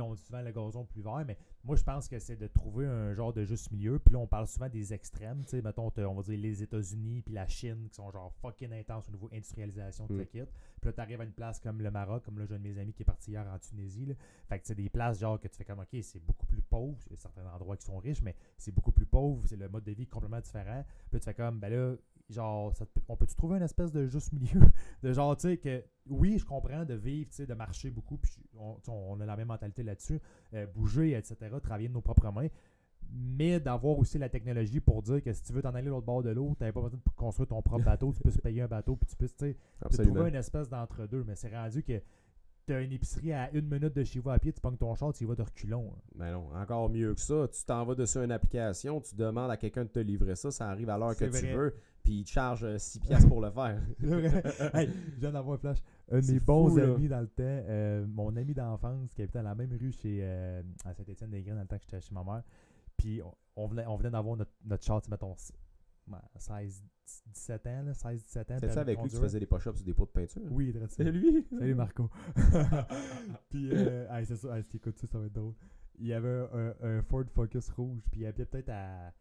on dit souvent le gazon plus vert, mais moi je pense que c'est de trouver un genre de juste milieu. Puis là, on parle souvent des extrêmes. Mettons, on va dire les États-Unis puis la Chine qui sont genre fucking intenses au niveau industrialisation de la kit. Puis là, tu arrives à une place comme le Maroc, comme là, j'ai un de mes amis qui est parti hier en Tunisie. Là. Fait que c'est des places genre que tu fais comme ok, c'est beaucoup plus pauvre. Il y a certains endroits qui sont riches, mais c'est beaucoup plus pauvre. C'est le mode de vie complètement différent. Puis là, tu fais comme ben là, genre, on peut-tu trouver une espèce de juste milieu de genre, tu sais, que oui, je comprends de vivre, tu sais, de marcher beaucoup, puis on a la même mentalité là-dessus, bouger, etc., travailler de nos propres mains, mais d'avoir aussi la technologie pour dire que si tu veux t'en aller de l'autre bord de l'eau, tu n'avais pas besoin de construire ton propre bateau, tu peux se payer un bateau, puis tu peux, tu sais, trouver une espèce d'entre-deux, mais c'est rendu que tu as une épicerie à 1 minute de chez vous à pied, tu pognes ton char, tu y vas de reculons. Hein. Ben non, encore mieux que ça. Tu t'en vas dessus une application, tu demandes à quelqu'un de te livrer ça, ça arrive à l'heure que tu veux, puis il te charge 6$ pour le faire. C'est vrai. Hey, je viens d'avoir un flash. Un de mes bons amis dans le temps, mon ami d'enfance qui habitait dans la même rue à Saint-Étienne-des-Graines dans le temps que j'étais chez ma mère. Puis on venait d'avoir notre char, mettons, 16-17 ans. 16-17 ans. C'est ça avec lui que tu faisais des push-ups sur des pots de peinture? Oui, c'est lui. Salut Marco. Puis, c'est ça, si t'écoutes ça va être drôle. Il y avait un Ford Focus rouge, puis il habitait peut-être à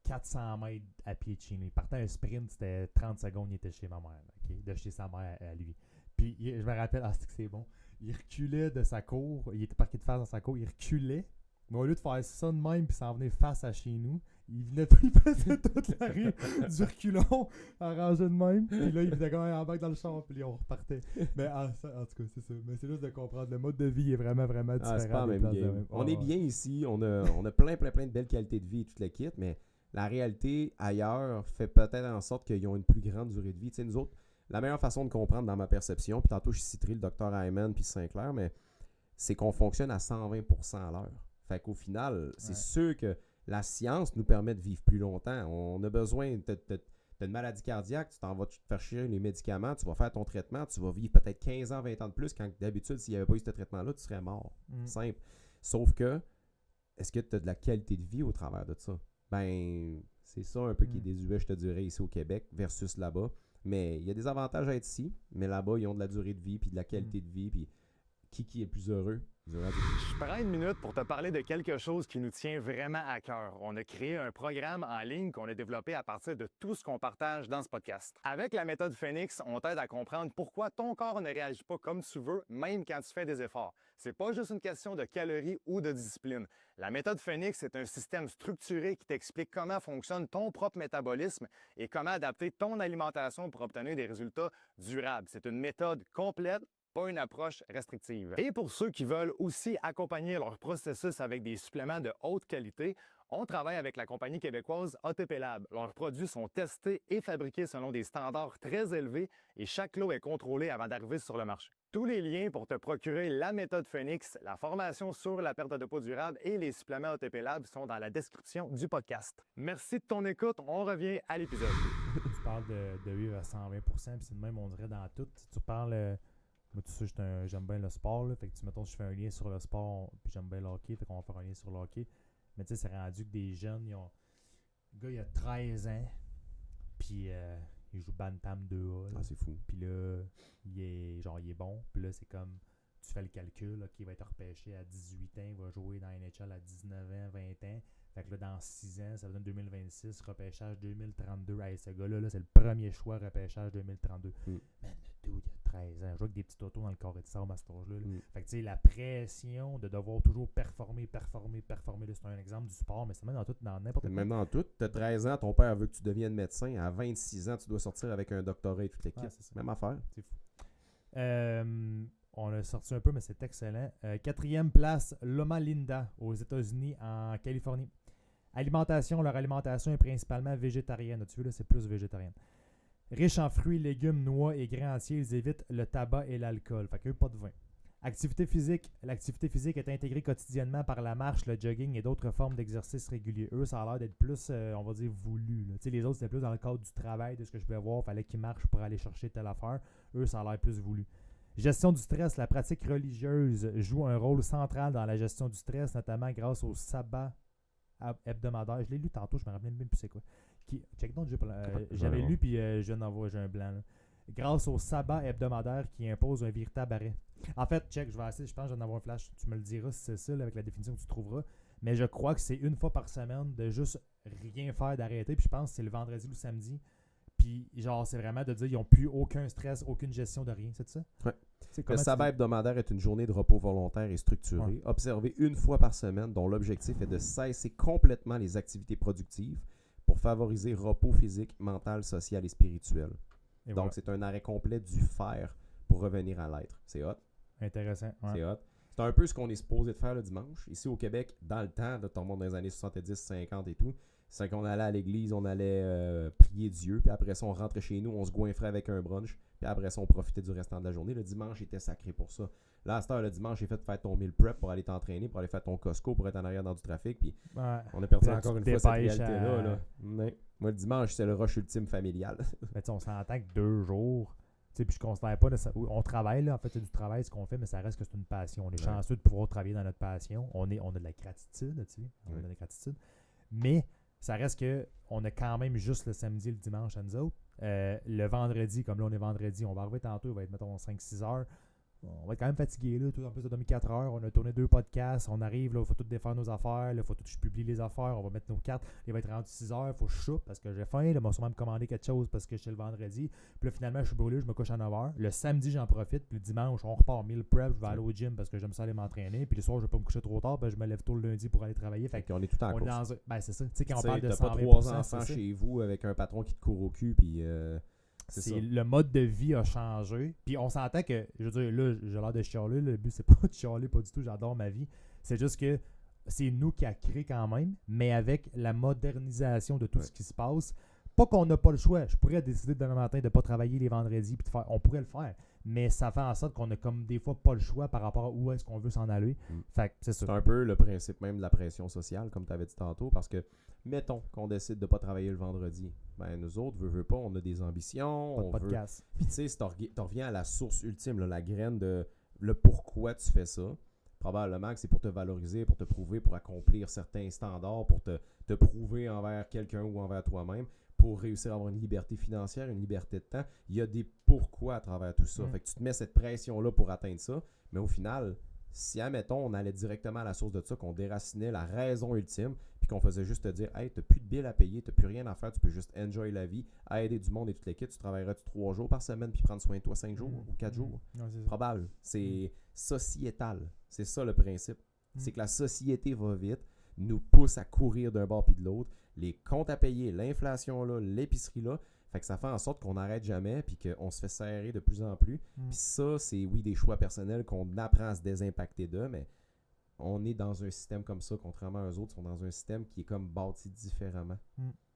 400 mètres à pied de chez nous. Il partait un sprint, c'était 30 secondes, il était chez ma mère, okay, de chez sa mère à lui. Puis je me rappelle, c'est bon, il reculait de sa cour, il était parqué de face dans sa cour, il reculait, mais au lieu de faire ça de même puis s'en venir face à chez nous, il faisait toute la rue du reculon arrangé de même, puis là il venait quand même en bac dans le champ, puis on repartait. Mais en tout cas, c'est ça. Mais c'est juste de comprendre, le mode de vie est vraiment, vraiment différent. C'est pas la même game. On est bien ici, on a plein de belles qualités de vie et toute la kit, mais la réalité ailleurs fait peut-être en sorte qu'ils ont une plus grande durée de vie. Tu sais, nous autres, la meilleure façon de comprendre dans ma perception, puis tantôt je citerai le Dr Hyman puis Sinclair, mais c'est qu'on fonctionne à 120% à l'heure. Fait qu'au final, c'est sûr que la science nous permet de vivre plus longtemps. On a besoin de une maladie cardiaque, tu t'en vas te faire chier les médicaments, tu vas faire ton traitement, tu vas vivre peut-être 15 ans, 20 ans de plus, quand d'habitude, s'il n'y avait pas eu ce traitement-là, tu serais mort. Simple. Sauf que, est-ce que tu as de la qualité de vie au travers de ça? Ben, c'est ça un peu qui est désuet, je te dirais, ici au Québec versus là-bas. Mais il y a des avantages à être ici, mais là-bas, ils ont de la durée de vie, puis de la qualité de vie, puis qui est plus heureux? Je prends une minute pour te parler de quelque chose qui nous tient vraiment à cœur. On a créé un programme en ligne qu'on a développé à partir de tout ce qu'on partage dans ce podcast. Avec la méthode Phoenix, on t'aide à comprendre pourquoi ton corps ne réagit pas comme tu veux, même quand tu fais des efforts. C'est pas juste une question de calories ou de discipline. La méthode Phoenix est un système structuré qui t'explique comment fonctionne ton propre métabolisme et comment adapter ton alimentation pour obtenir des résultats durables. C'est une méthode complète, pas une approche restrictive. Et pour ceux qui veulent aussi accompagner leur processus avec des suppléments de haute qualité, on travaille avec la compagnie québécoise ATP Lab. Leurs produits sont testés et fabriqués selon des standards très élevés et chaque lot est contrôlé avant d'arriver sur le marché. Tous les liens pour te procurer la méthode Phoenix, la formation sur la perte de poids durable et les suppléments ATP Lab sont dans la description du podcast. Merci de ton écoute. On revient à l'épisode. Tu parles de vivre à 120%, puis c'est de même, on dirait dans tout. Tu parles... Moi, tu sais, j'aime bien le sport, là. Fait que, mettons, je fais un lien sur le sport, puis j'aime bien le hockey, fait qu'on va faire un lien sur le hockey. Mais tu sais, c'est rendu que des jeunes, le gars, il a 13 ans, puis il joue Bantam 2A. Ah, c'est fou. Puis là, il est bon. Puis là, c'est comme, tu fais le calcul, qu'il va être repêché à 18 ans, il va jouer dans la NHL à 19 ans, 20 ans. Fait que là, dans 6 ans, ça va donner 2026, repêchage 2032. Hey, ce gars-là, c'est le premier choix, repêchage 2032. Man, le dude, il a 13 ans. Je joue avec des petits autos dans le carré de sable à cet âge-là. Fait que tu sais, la pression de devoir toujours performer, là, c'est un exemple du sport, mais c'est même dans n'importe quoi. Même dans tout. Tu as 13 ans, ton père veut que tu deviennes médecin. À 26 ans, tu dois sortir avec un doctorat et toute l'équipe. Même affaire. C'est fou. On a sorti un peu, mais c'est excellent. 4e place, Loma Linda, aux États-Unis, en Californie. Leur alimentation est principalement végétarienne. Tu vois, là, c'est plus végétarienne. Riche en fruits, légumes, noix et grains entiers, ils évitent le tabac et l'alcool. Fait qu'eux, pas de vin. Activité physique. L'activité physique est intégrée quotidiennement par la marche, le jogging et d'autres formes d'exercice réguliers. Eux, ça a l'air d'être plus, on va dire, voulu. Les autres, c'était plus dans le cadre du travail, de ce que je pouvais voir. Il fallait qu'ils marchent pour aller chercher telle affaire. Eux, ça a l'air plus voulu. Gestion du stress. La pratique religieuse joue un rôle central dans la gestion du stress, notamment grâce au sabbat hebdomadaire. Je l'ai lu tantôt, je me rappelle même plus c'est quoi. Check donc, j'avais lu, puis je viens d'en voir, j'ai un blanc. Là. Grâce au sabbat hebdomadaire qui impose un véritable arrêt. En fait, check, je vais essayer, je pense que je vais en avoir un flash. Tu me le diras si c'est ça, là, avec la définition que tu trouveras. Mais je crois que c'est une fois par semaine de juste rien faire, d'arrêter. Puis je pense que c'est le vendredi ou le samedi. Puis genre, c'est vraiment de dire qu'ils n'ont plus aucun stress, aucune gestion de rien. C'est ça? Ouais. Le sabbat hebdomadaire est une journée de repos volontaire et structurée, observée une fois par semaine, dont l'objectif est de cesser complètement les activités productives pour favoriser repos physique, mental, social et spirituel. Et donc, c'est un arrêt complet du faire pour revenir à l'être. C'est hot. Intéressant. Ouais. C'est hot. C'est un peu ce qu'on est supposé de faire le dimanche. Ici au Québec, dans le temps, de tout le monde dans les années 70, 50 et tout, c'est qu'on allait à l'église, on allait prier Dieu, puis après ça, on rentrait chez nous, on se goinfrait avec un brunch, puis après ça, on profitait du restant de la journée. Le dimanche était sacré pour ça. Là, à cette heure, le dimanche, j'ai fait faire ton meal prep pour aller t'entraîner, pour aller faire ton Costco, pour être en arrière dans du trafic, puis on a perdu encore une fois cette réalité-là. Là. Ouais. Moi, le dimanche, c'est le rush ultime familial. Mais on s'entend que 2 jours, puis je considère pas, on travaille, là, en fait, c'est du travail ce qu'on fait, mais ça reste que c'est une passion. On est chanceux de pouvoir travailler dans notre passion. On a de la gratitude, on a de la gratitude. Mais ça reste que on a quand même juste le samedi et le dimanche à nous autres. Le vendredi, comme là on est vendredi, on va arriver tantôt, il va être mettons 5-6 heures. On va être quand même fatigué là, tout en plus de dormir 4 heures. On a tourné 2 podcasts, on arrive, il faut tout défaire nos affaires, il faut tout je publie les affaires, on va mettre nos cartes. Il va être rendu 6 heures, il faut que je soupe parce que j'ai faim, il va sûrement me commander quelque chose parce que c'est le vendredi. Puis là finalement je suis brûlé, je me couche à 9 heures. Le samedi j'en profite, puis le dimanche on repart meal prep, je vais aller au gym parce que j'aime ça aller m'entraîner. Puis le soir je vais pas me coucher trop tard, je me lève tôt le lundi pour aller travailler. Fait qu'on est tout en course. C'est ça. Tu sais quand on parle de 120%, t'as pas 3 enfants chez vous avec un patron qui te court au cul, puis c'est le mode de vie a changé. Puis on s'entend que, je veux dire, là, j'ai l'air de chialer. Le but, c'est pas de chialer, pas du tout. J'adore ma vie. C'est juste que c'est nous qui a créé quand même, mais avec la modernisation de tout ce qui se passe. Pas qu'on n'a pas le choix. Je pourrais décider demain matin de ne pas travailler les vendredis puis de faire. On pourrait le faire. Mais ça fait en sorte qu'on a comme des fois pas le choix par rapport à où est-ce qu'on veut s'en aller. Fait que c'est ça. C'est un peu le principe même de la pression sociale, comme tu avais dit tantôt, parce que mettons qu'on décide de ne pas travailler le vendredi. Ben nous autres, veut pas, on a des ambitions. Pas de podcast. Puis tu sais, si tu reviens à la source ultime, là, la graine de le pourquoi tu fais ça, probablement que c'est pour te valoriser, pour te prouver, pour accomplir certains standards, pour te prouver envers quelqu'un ou envers toi-même, pour réussir à avoir une liberté financière, une liberté de temps. Il y a des pourquoi à travers tout ça. Fait que tu te mets cette pression-là pour atteindre ça, mais au final, si, admettons, on allait directement à la source de ça, qu'on déracinait la raison ultime, puis qu'on faisait juste te dire « Hey, t'as plus de billes à payer, t'as plus rien à faire, tu peux juste enjoy la vie, aider du monde et toute l'équipe, tu travaillerais-tu 3 jours par semaine, puis prendre soin de toi 5 jours ou 4 jours? » Probable. C'est sociétal. C'est ça le principe. C'est que la société va vite, nous pousse à courir d'un bord puis de l'autre, les comptes à payer, l'inflation là, l'épicerie là, fait que ça fait en sorte qu'on n'arrête jamais puis qu'on se fait serrer de plus en plus. Puis ça, c'est oui des choix personnels qu'on apprend à se désimpacter d'eux, mais on est dans un système comme ça, contrairement aux autres, ils sont dans un système qui est comme bâti différemment.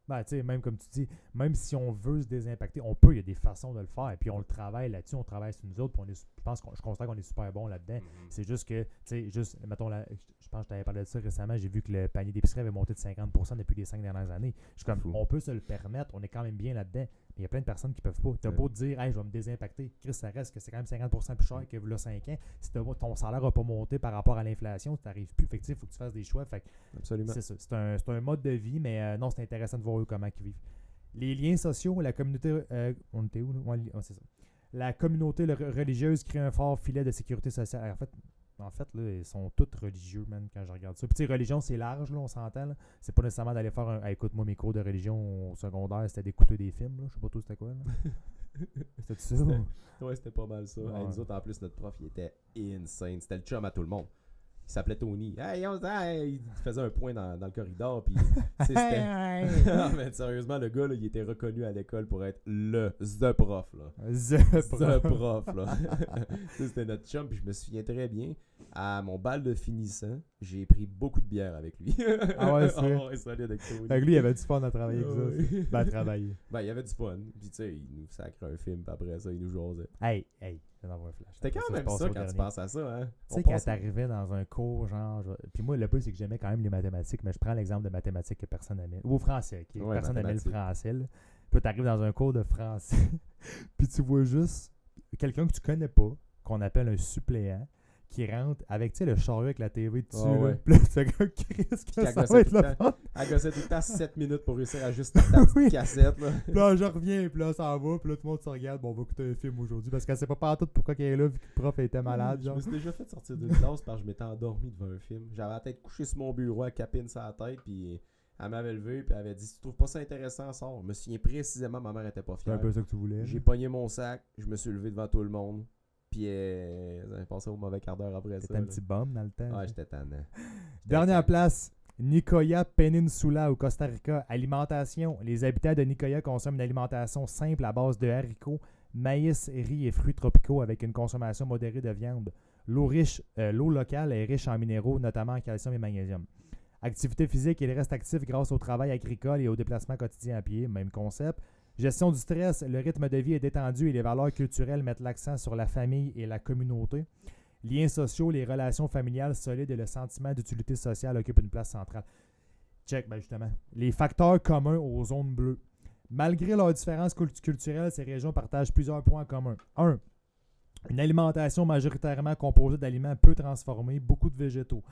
Ben, tu sais, même comme tu dis, même si on veut se désimpacter, on peut, il y a des façons de le faire. Et puis on le travaille là-dessus, on travaille sur nous autres, puis je constate qu'on est super bon là-dedans. C'est juste que, tu sais, mettons, je pense que je t'avais parlé de ça récemment, j'ai vu que le panier d'épicerie avait monté de 50% depuis les 5 dernières années. Je suis comme, on peut se le permettre, on est quand même bien là-dedans. Mais il y a plein de personnes qui peuvent pas. Tu as beau te dire, hey, je vais me désimpacter. Chris, ça reste que c'est quand même 50% plus cher que là 5 ans. Si ton salaire n'a pas monté par rapport à l'inflation, tu n'arrives plus. Fait que il faut que tu fasses des choix. Fait que, absolument. C'est ça. C'est un mode de vie, mais non, c'est intéressant de voir eux comment ils vivent. Les liens sociaux, la communauté. On était où? C'est ça. La communauté religieuse crée un fort filet de sécurité sociale. En fait, là, ils sont tous religieux, man, quand je regarde ça. Puis, tu sais, religion, c'est large, là, on s'entend. Là. C'est pas nécessairement d'aller faire un. Écoute-moi, mes cours de religion au secondaire, c'était d'écouter des films, là. Je sais pas tout c'était quoi, là. C'était ça? Ouais, c'était pas mal ça. Ouais. Hey, nous autres, en plus, notre prof, il était insane. C'était le chum à tout le monde. Il s'appelait Tony. Il faisait un point dans le corridor. Puis, non, mais sérieusement, le gars, là, il était reconnu à l'école pour être the prof. Là. The prof. Là. C'était notre chum. Puis je me souviens très bien. À mon bal de finissant, j'ai pris beaucoup de bière avec lui. Ah ouais, c'est ouais, solide avec Tony. Fait que lui, il avait du fun à travailler avec ça. Ben, à travailler. Ben, il avait du fun. Puis, tu sais, il nous sacrait un film. Puis après ça, il nous jasait. Hey, j'en envoie un flash. C'était quand même ça quand tu penses à ça, hein? Tu sais, quand t'arrivais dans un cours, genre. Puis moi, le plus, c'est que j'aimais quand même les mathématiques, mais je prends l'exemple de mathématiques que personne n'aimait. Ou au français, okay? Ouais, personne n'aimait le français, là. Puis t'arrives dans un cours de français, puis tu vois juste quelqu'un que tu connais pas, qu'on appelle un suppléant, qui rentre avec, tu sais, le chariot avec la TV dessus. Ah ouais. Là. Puis là, tu fais comme Chris, que ça va être le fun. Elle gossait tout le temps 7 minutes pour réussir à juste ta petite cassette. Là. Puis là, je reviens, puis là, ça va, puis là, tout le monde se regarde. Bon, on va écouter un film aujourd'hui parce qu'elle sait pas partout pourquoi qu'elle est là, vu que le prof était malade. Je Genre. me suis déjà fait sortir d'une classe parce que je m'étais endormi devant un film. J'avais la tête couchée sur mon bureau, à capine sur la tête, puis elle m'avait levé, puis elle avait dit si tu trouves pas ça intéressant, sors. Je me souviens précisément, ma mère était pas C'est fière. un peu ça que tu voulais. J'ai pogné mon sac, je me suis levé devant tout le monde, puis j'avais passé au mauvais quart d'heure après ça. C'était un petit bum dans le temps. Ouais, j'étais tannant. Dernière place, Nicoya Peninsula au Costa Rica. Alimentation. Les habitants de Nicoya consomment une alimentation simple à base de haricots, maïs, riz et fruits tropicaux avec une consommation modérée de viande. L'eau locale est riche en minéraux, notamment en calcium et magnésium. Activité physique, il reste actif grâce au travail agricole et au déplacement quotidien à pied, même concept. Gestion du stress, le rythme de vie est détendu et les valeurs culturelles mettent l'accent sur la famille et la communauté. Liens sociaux, les relations familiales solides et le sentiment d'utilité sociale occupent une place centrale. Check, ben justement. Les facteurs communs aux zones bleues. Malgré leurs différences culturelles, ces régions partagent plusieurs points communs. 1. Une alimentation majoritairement composée d'aliments peu transformés, beaucoup de végétaux.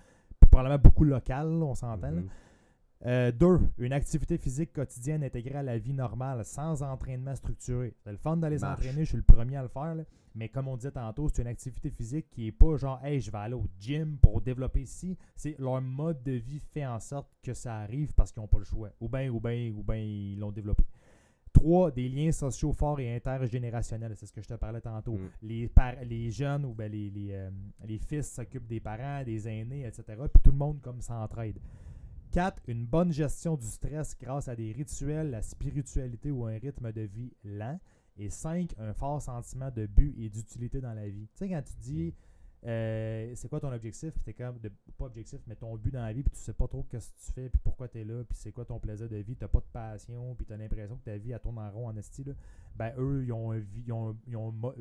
Probablement beaucoup local, on s'entend. Mhm. 2. Une activité physique quotidienne intégrée à la vie normale, sans entraînement structuré. C'est le fun d'aller s'entraîner, je suis le premier à le faire. Là. Mais comme on disait tantôt, c'est une activité physique qui n'est pas genre « Hey, je vais aller au gym pour développer ici ». C'est leur mode de vie fait en sorte que ça arrive parce qu'ils n'ont pas le choix. Ou bien ils l'ont développé. 3. Des liens sociaux forts et intergénérationnels. C'est ce que je te parlais tantôt. Les jeunes ou ben les fils s'occupent des parents, des aînés, etc. Puis tout le monde comme s'entraide. 4. Une bonne gestion du stress grâce à des rituels, la spiritualité ou un rythme de vie lent. Et 5. Un fort sentiment de but et d'utilité dans la vie. Tu sais, quand tu dis c'est quoi ton objectif, puis t'es comme pas objectif, mais ton but dans la vie, puis tu sais pas trop ce que tu fais, puis pourquoi tu es là, puis c'est quoi ton plaisir de vie, t'as pas de passion, puis t'as l'impression que ta vie elle tourne en rond en esti, là. Ben eux, ils ont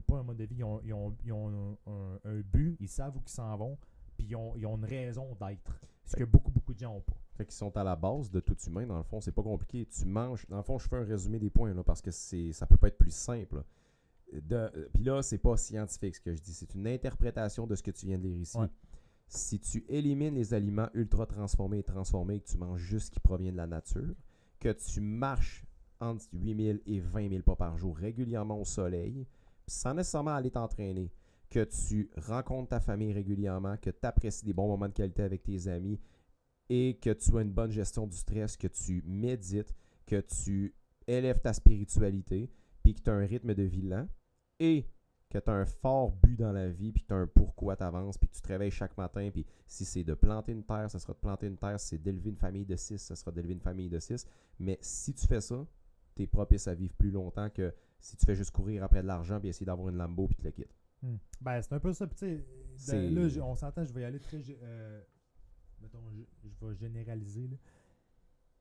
pas un mode de vie, ils ont un but, ils savent où ils s'en vont, puis ils ont une raison d'être. Ce que beaucoup de gens n'ont pas. Fait qu'ils sont à la base de tout humain, dans le fond, c'est pas compliqué. Tu manges. Dans le fond, je fais un résumé des points là, parce que ça peut pas être plus simple. Puis là, c'est pas scientifique ce que je dis, c'est une interprétation de ce que tu viens de lire ici. Ouais. Si tu élimines les aliments ultra transformés et transformés, que tu manges juste ce qui provient de la nature, que tu marches entre 8000 et 20 000 pas par jour régulièrement au soleil, sans nécessairement aller t'entraîner, que tu rencontres ta famille régulièrement, que tu apprécies des bons moments de qualité avec tes amis et que tu as une bonne gestion du stress, que tu médites, que tu élèves ta spiritualité, puis que tu as un rythme de vie lent et que tu as un fort but dans la vie, puis que tu as un pourquoi tu avances, puis que tu te réveilles chaque matin, puis si c'est de planter une terre, ça sera de planter une terre, si c'est d'élever une famille de 6, ça sera d'élever une famille de 6. Mais si tu fais ça, tu es propice à vivre plus longtemps que si tu fais juste courir après de l'argent puis essayer d'avoir une Lambo puis te le quittes. Ben, c'est un peu ça. Puis, tu sais, là, on s'entend, je vais y aller très. Mettons, je vais généraliser. Là.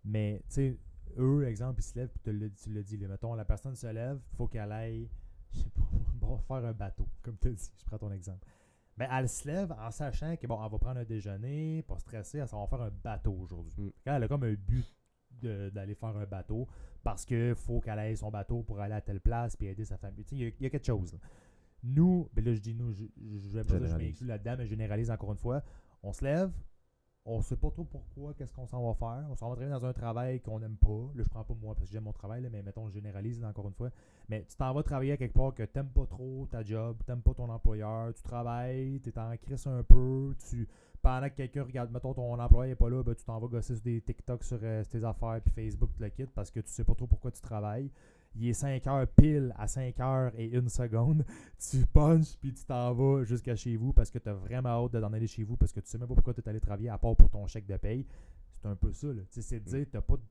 Mais, tu sais, eux, exemple, ils se lèvent, puis tu l'as dit. Là, mettons, la personne se lève, il faut qu'elle aille, je sais pas, bon, faire un bateau, comme tu as dit. Je prends ton exemple. Ben, elle se lève en sachant que, bon, elle va prendre un déjeuner, pas stressée, elle va faire un bateau aujourd'hui. Elle a comme un but d'aller faire un bateau parce qu'il faut qu'elle aille son bateau pour aller à telle place puis aider sa famille. Tu sais, il y a quelque chose. Là. Nous, ben là, je dis nous, je m'inclus là-dedans, mais je généralise encore une fois. On se lève, on sait pas trop pourquoi, qu'est-ce qu'on s'en va faire. On s'en va travailler dans un travail qu'on n'aime pas. Là, je prends pas moi parce que j'aime mon travail, là, mais mettons, je généralise encore une fois. Mais tu t'en vas travailler à quelque part que t'aimes pas trop ta job, t'aimes pas ton employeur, tu travailles, t'es en crise un peu, pendant que quelqu'un regarde, mettons ton employé n'est pas là, ben, tu t'en vas gosser sur des TikTok sur tes affaires puis Facebook, tu le quittes parce que tu sais pas trop pourquoi tu travailles. Il est 5 heures pile à 5 heures et 1 seconde. Tu punches puis tu t'en vas jusqu'à chez vous parce que tu as vraiment hâte d'en aller chez vous parce que tu sais même pas pourquoi tu es allé travailler à part pour ton chèque de paye. C'est un peu ça. Là. C'est de dire, t'as pas de.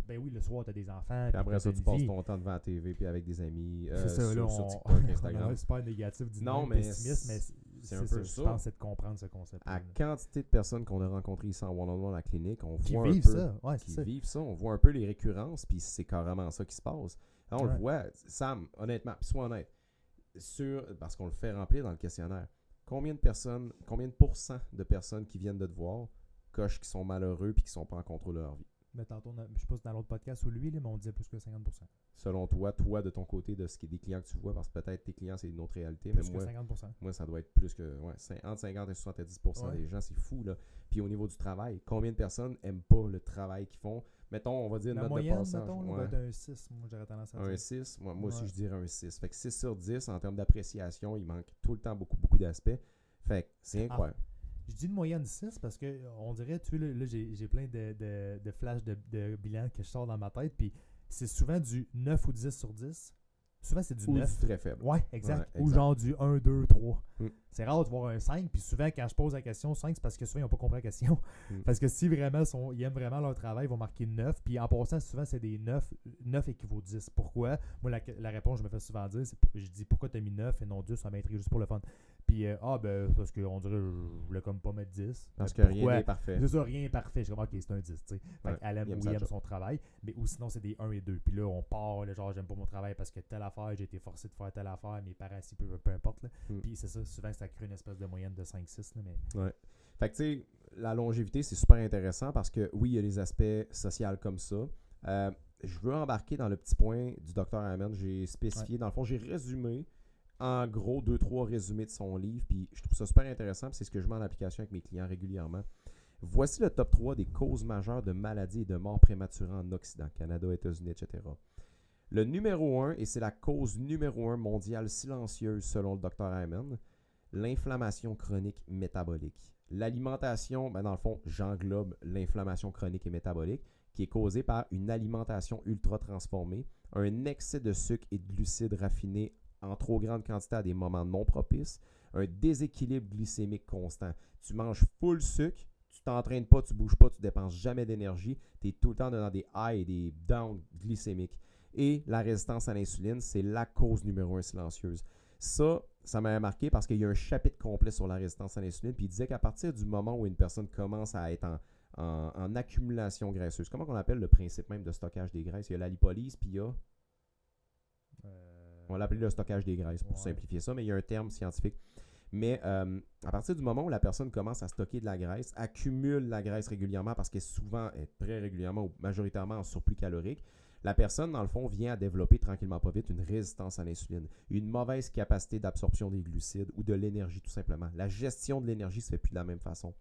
Ben oui, le soir, tu as des enfants. Puis après ça, tu passes ton temps devant la TV puis avec des amis. C'est ça, là, sur TikTok, Instagram. On est super négatif, non, mais pessimiste, mais c'est un peu ça. Je pense c'est de comprendre ce concept. À quantité de personnes qu'on a rencontrées ici en one-on-one à la clinique, on voit qui un vivent peu, ça. Ouais, qui vivent ça. On voit un peu les récurrences, puis c'est carrément ça qui se passe. Là, on le voit, Sam, honnêtement, puis sois honnête, parce qu'on le fait remplir dans le questionnaire, combien de pourcents de personnes qui viennent de te voir cochent qui sont malheureux puis qui sont pas en contrôle de leur vie? Mais tantôt, je sais pas si dans l'autre podcast ou lui, là, mais on disait plus que 50%. Selon toi, de ton côté, de ce qui est des clients que tu vois, parce que peut-être tes clients, c'est une autre réalité, Plus mais que 50%. moi, ça doit être plus que entre 50 et 70% Ouais. des gens, c'est fou, là. Puis au niveau du travail, combien de personnes n'aiment pas le travail qu'ils font? Mettons, on va dire La note moyenne, de passage. mettons, là, va être un 6. Moi, j'aurais tendance à Un dire. 6, moi aussi Ouais. je dirais un 6. Fait que 6 sur 10, en termes d'appréciation, il manque tout le temps beaucoup d'aspects. Fait que c'est incroyable. Je dis une moyenne 6 parce que on dirait, tu sais, là j'ai plein de flashs de bilan que je sors dans ma tête, puis c'est souvent du 9 ou 10 sur 10. Souvent, c'est du Ou 9. très faible. Ouais, exact. Ouais, Ou exact. genre du 1, 2, 3. Mm. C'est rare de voir un 5, puis souvent, quand je pose la question 5, c'est parce que souvent, ils n'ont pas compris la question. Mm. Parce que si vraiment ils aiment vraiment leur travail, ils vont marquer 9. Puis en passant, souvent, c'est des 9. 9 équivaut 10. Pourquoi? Moi, la réponse, je me fais souvent dire, je dis pourquoi tu as mis 9 et non 10, ça m'intrigue juste pour le fun. Puis, parce qu'on dirait, je voulais comme pas mettre 10. Parce que Pourquoi? rien n'est parfait. C'est ça, rien n'est parfait. Je suis comme, ok, c'est un 10, tu sais. Fait Ouais, qu'elle aime il aime ou sa il aime job. son travail. Mais ou sinon, c'est des 1 et 2. Puis là, on part, là, genre, j'aime pas mon travail parce que telle affaire, j'ai été forcé de faire telle affaire, mes parents, si peu importe. Là. Mm. Puis c'est ça, souvent, ça crée une espèce de moyenne de 5-6. Là, mais... Ouais. Fait que tu sais, la longévité, c'est super intéressant parce que oui, il y a les aspects sociaux comme ça. Je veux embarquer dans le petit point du Dr. Amen. J'ai spécifié, dans le fond, j'ai résumé en gros 2-3 résumés de son livre. Puis je trouve ça super intéressant. Puis c'est ce que je mets en application avec mes clients régulièrement. Voici le top 3 des causes majeures de maladies et de morts prématurées en Occident, Canada, États-Unis, etc. Le numéro 1, et c'est la cause numéro 1 mondiale silencieuse selon le Dr. Amen, l'inflammation chronique métabolique. L'alimentation, dans le fond, j'englobe l'inflammation chronique et métabolique qui est causée par une alimentation ultra transformée, un excès de sucre et de glucides raffinés en trop grande quantité à des moments non propices, un déséquilibre glycémique constant. Tu manges full sucre, tu t'entraînes pas, tu bouges pas, tu dépenses jamais d'énergie, tu es tout le temps dans des high et des down glycémiques. Et la résistance à l'insuline, c'est la cause numéro 1 silencieuse. Ça m'a marqué parce qu'il y a un chapitre complet sur la résistance à l'insuline. Puis il disait qu'à partir du moment où une personne commence à être en accumulation graisseuse, comment on appelle le principe même de stockage des graisses? Il y a la lipolyse, puis il y a... On l'appelle le stockage des graisses pour simplifier ça, mais il y a un terme scientifique. Mais à partir du moment où la personne commence à stocker de la graisse, accumule la graisse régulièrement parce qu'elle est très régulièrement ou majoritairement en surplus calorique, la personne, dans le fond, vient à développer tranquillement pas vite une résistance à l'insuline, une mauvaise capacité d'absorption des glucides ou de l'énergie tout simplement. La gestion de l'énergie ne se fait plus de la même façon.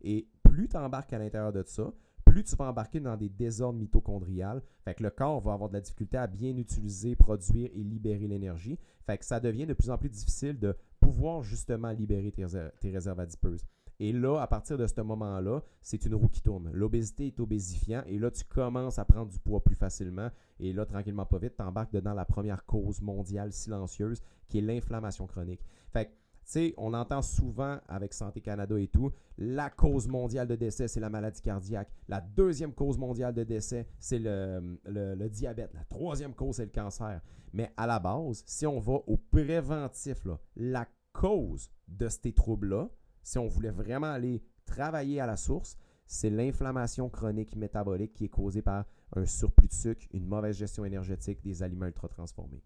Et plus tu embarques à l'intérieur de ça, plus tu vas embarquer dans des désordres mitochondriales. Fait que le corps va avoir de la difficulté à bien utiliser, produire et libérer l'énergie. Fait que ça devient de plus en plus difficile de pouvoir justement libérer tes réserves adipeuses. Et là, à partir de ce moment-là, c'est une roue qui tourne. L'obésité est obésifiant et là, tu commences à prendre du poids plus facilement. Et là, tranquillement, pas vite, tu embarques dedans la première cause mondiale silencieuse qui est l'inflammation chronique. Fait que, tu sais, on entend souvent avec Santé Canada et tout, la cause mondiale de décès, c'est la maladie cardiaque. La deuxième cause mondiale de décès, c'est le diabète. La troisième cause, c'est le cancer. Mais à la base, si on va au préventif, là, la cause de ces troubles-là, si on voulait vraiment aller travailler à la source, c'est l'inflammation chronique métabolique qui est causée par un surplus de sucre, une mauvaise gestion énergétique, des aliments ultra transformés.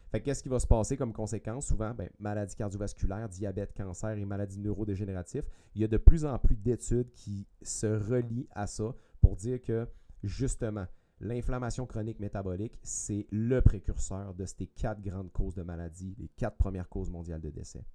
Fait que qu'est-ce qui va se passer comme conséquence? Souvent, maladies cardiovasculaires, diabète, cancer et maladies neurodégénératives. Il y a de plus en plus d'études qui se relient à ça pour dire que, justement, l'inflammation chronique métabolique, c'est le précurseur de ces 4 grandes causes de maladies, les 4 premières causes mondiales de décès.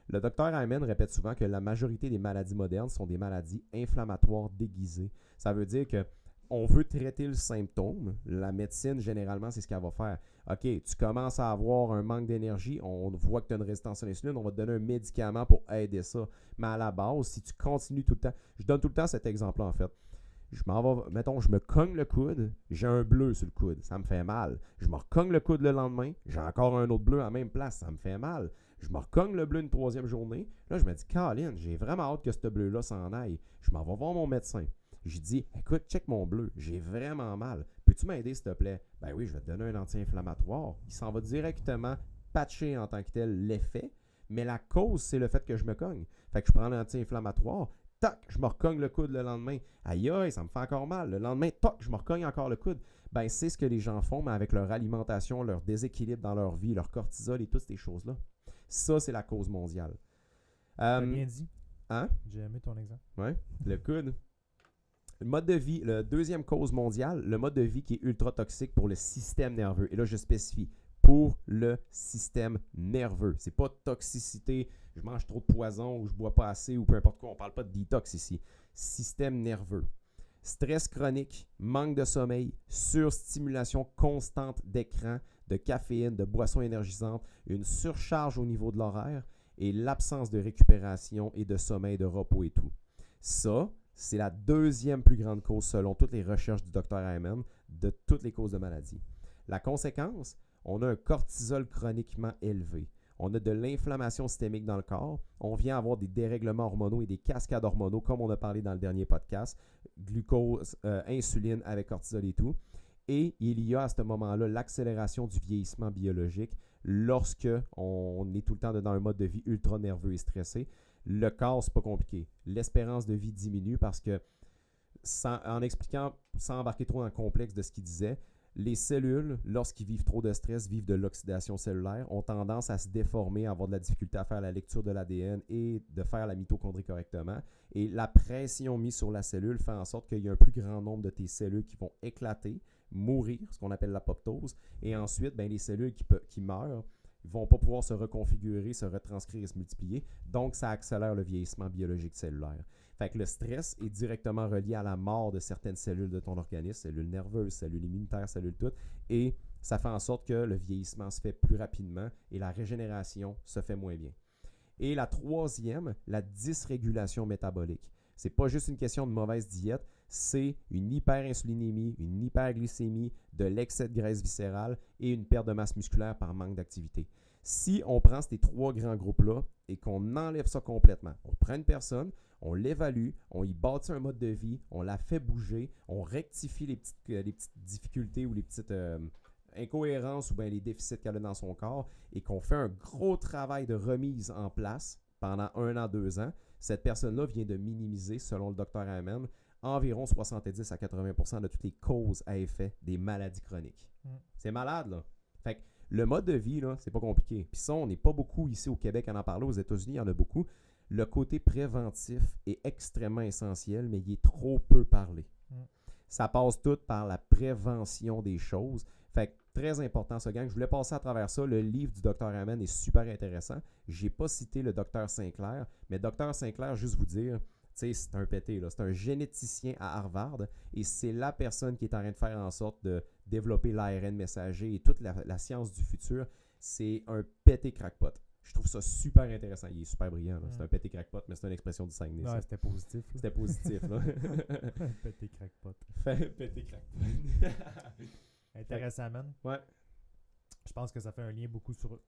Le Dr. Amen répète souvent que la majorité des maladies modernes sont des maladies inflammatoires déguisées. Ça veut dire qu'on veut traiter le symptôme. La médecine, généralement, c'est ce qu'elle va faire. OK, tu commences à avoir un manque d'énergie, on voit que tu as une résistance à l'insuline, on va te donner un médicament pour aider ça. Mais à la base, si tu continues tout le temps... Je donne tout le temps cet exemple-là, en fait. Je m'en vais, mettons, je me cogne le coude, j'ai un bleu sur le coude, ça me fait mal. Je me recogne le coude le lendemain, j'ai encore un autre bleu à la même place, ça me fait mal. Je me recogne le bleu une 3e journée. Là, je me dis, Caroline, j'ai vraiment hâte que ce bleu-là s'en aille. Je m'en vais voir mon médecin. J'ai dit, écoute, check mon bleu, j'ai vraiment mal. Peux-tu m'aider, s'il te plaît? Ben oui, je vais te donner un anti-inflammatoire. Il s'en va directement patcher en tant que tel l'effet, mais la cause, c'est le fait que je me cogne. Fait que je prends l'anti-inflammatoire, tac, je me recogne le coude le lendemain. Aïe, aïe, ça me fait encore mal. Le lendemain, toc, je me recogne encore le coude. Ben, c'est ce que les gens font, mais avec leur alimentation, leur déséquilibre dans leur vie, leur cortisol et toutes ces choses-là. Ça, c'est la cause mondiale. T'as bien dit. Hein? J'ai aimé ton exemple. Ouais, le coude. Le mode de vie, la deuxième cause mondiale, le mode de vie qui est ultra toxique pour le système nerveux. Et là, je spécifie, pour le système nerveux. C'est pas toxicité, je mange trop de poison ou je bois pas assez ou peu importe quoi. On parle pas de détox ici. Système nerveux. Stress chronique, manque de sommeil, surstimulation constante d'écran, de caféine, de boissons énergisantes, une surcharge au niveau de l'horaire et l'absence de récupération et de sommeil, de repos et tout. Ça, c'est la deuxième plus grande cause selon toutes les recherches du Dr. Hyman de toutes les causes de maladie. La conséquence, on a un cortisol chroniquement élevé. On a de l'inflammation systémique dans le corps. On vient avoir des dérèglements hormonaux et des cascades hormonaux, comme on a parlé dans le dernier podcast. Glucose, insuline avec cortisol et tout. Et il y a à ce moment-là l'accélération du vieillissement biologique lorsque on est tout le temps dans un mode de vie ultra nerveux et stressé. Le corps, c'est pas compliqué. L'espérance de vie diminue parce que, en expliquant, sans embarquer trop dans le complexe de ce qu'il disait, les cellules, lorsqu'ils vivent trop de stress, vivent de l'oxydation cellulaire, ont tendance à se déformer, à avoir de la difficulté à faire la lecture de l'ADN et de faire la mitochondrie correctement. Et la pression mise sur la cellule fait en sorte qu'il y a un plus grand nombre de tes cellules qui vont éclater, mourir, ce qu'on appelle l'apoptose. Et ensuite, les cellules qui meurent ne vont pas pouvoir se reconfigurer, se retranscrire et se multiplier. Donc, ça accélère le vieillissement biologique cellulaire. Fait que le stress est directement relié à la mort de certaines cellules de ton organisme, cellules nerveuses, cellules immunitaires, cellules toutes, et ça fait en sorte que le vieillissement se fait plus rapidement et la régénération se fait moins bien. Et la troisième, la dysrégulation métabolique. C'est pas juste une question de mauvaise diète, c'est une hyperinsulinémie, une hyperglycémie, de l'excès de graisse viscérale et une perte de masse musculaire par manque d'activité. Si on prend ces trois grands groupes-là et qu'on enlève ça complètement, on prend une personne, on l'évalue, on y bâtit un mode de vie, on la fait bouger, on rectifie les petites difficultés ou les petites incohérences ou bien les déficits qu'elle a dans son corps et qu'on fait un gros travail de remise en place pendant 1 an, 2 ans, cette personne-là vient de minimiser, selon le Dr. Hyman, environ 70 à 80% de toutes les causes à effet des maladies chroniques. C'est malade, là. Fait que le mode de vie, là, c'est pas compliqué. Puis ça, on n'est pas beaucoup ici au Québec à en parler. Aux États-Unis, il y en a beaucoup. Le côté préventif est extrêmement essentiel, mais il est trop peu parlé. Ça passe tout par la prévention des choses. Fait que très important, ça, gang. Je voulais passer à travers ça. Le livre du Dr. Hyman est super intéressant. Je n'ai pas cité le Dr. Sinclair, mais Dr. Sinclair, juste vous dire, c'est un pété, là. C'est un généticien à Harvard et c'est la personne qui est en train de faire en sorte de développer l'ARN messager et toute la science du futur. C'est un pété crackpot. Je trouve ça super intéressant. Il est super brillant. C'est un pété crackpot, mais c'est une expression du Saguenay. Ouais, c'était positif. C'était positif. Là. Pété crackpot. Pété crackpot. Intéressant, man. Ouais. Je pense que ça fait un lien beaucoup sur...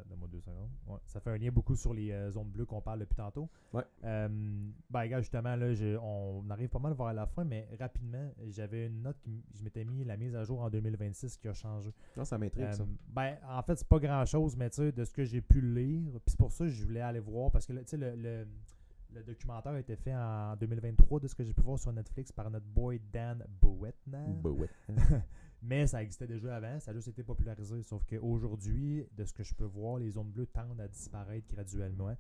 Donne-moi 2 secondes. Ouais. Ça fait un lien beaucoup sur les zones bleues qu'on parle depuis tantôt. Ouais. Gars, justement, là, on arrive pas mal vers la fin, mais rapidement, j'avais une note je m'étais mis la mise à jour en 2026 qui a changé. Non, ça m'intrigue, ça. En fait, c'est pas grand-chose, mais tu sais, de ce que j'ai pu lire, puis c'est pour ça que je voulais aller voir, parce que tu sais, le documentaire a été fait en 2023, de ce que j'ai pu voir sur Netflix, par notre boy Dan Buettner. Mais ça existait déjà avant, ça a juste été popularisé. Sauf qu'aujourd'hui, de ce que je peux voir, les zones bleues tendent à disparaître graduellement.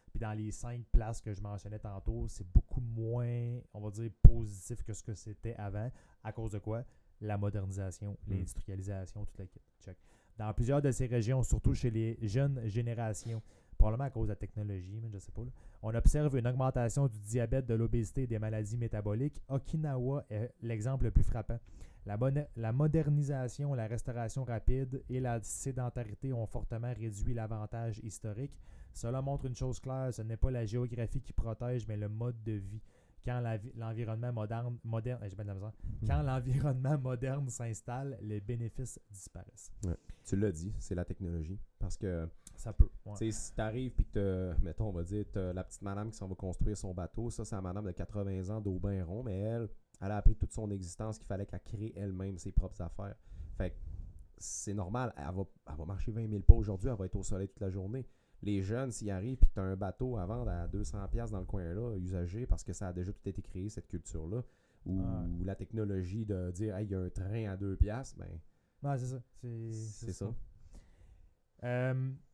Puis dans les 5 places que je mentionnais tantôt, c'est beaucoup moins, on va dire, positif que ce que c'était avant. À cause de quoi? La modernisation, l'industrialisation, toute la kit. Check. Dans plusieurs de ces régions, surtout chez les jeunes générations, probablement à cause de la technologie, mais je ne sais pas, là, on observe une augmentation du diabète, de l'obésité et des maladies métaboliques. Okinawa est l'exemple le plus frappant. La modernisation, la restauration rapide et la sédentarité ont fortement réduit l'avantage historique. Cela montre une chose claire, ce n'est pas la géographie qui protège, mais le mode de vie. Quand l'environnement Quand l'environnement moderne s'installe, les bénéfices disparaissent. Ouais. Tu l'as dit, c'est la technologie. Parce que ça peut. Ouais. Si tu arrives et que, mettons, on va dire, la petite madame qui s'en va construire son bateau, ça, c'est la madame de 80 ans d'Aubin-Rond, mais elle a appris toute son existence qu'il fallait qu'elle crée elle-même ses propres affaires. Fait que c'est normal, elle va marcher 20 000 pas aujourd'hui, elle va être au soleil toute la journée. Les jeunes, s'ils arrivent et que tu as un bateau à vendre à 200$ dans le coin-là, usagé, parce que ça a déjà tout été créé, cette culture-là, ou la technologie de dire, hey, il y a un train à 2$, ben. Ouais, c'est ça. C'est ça.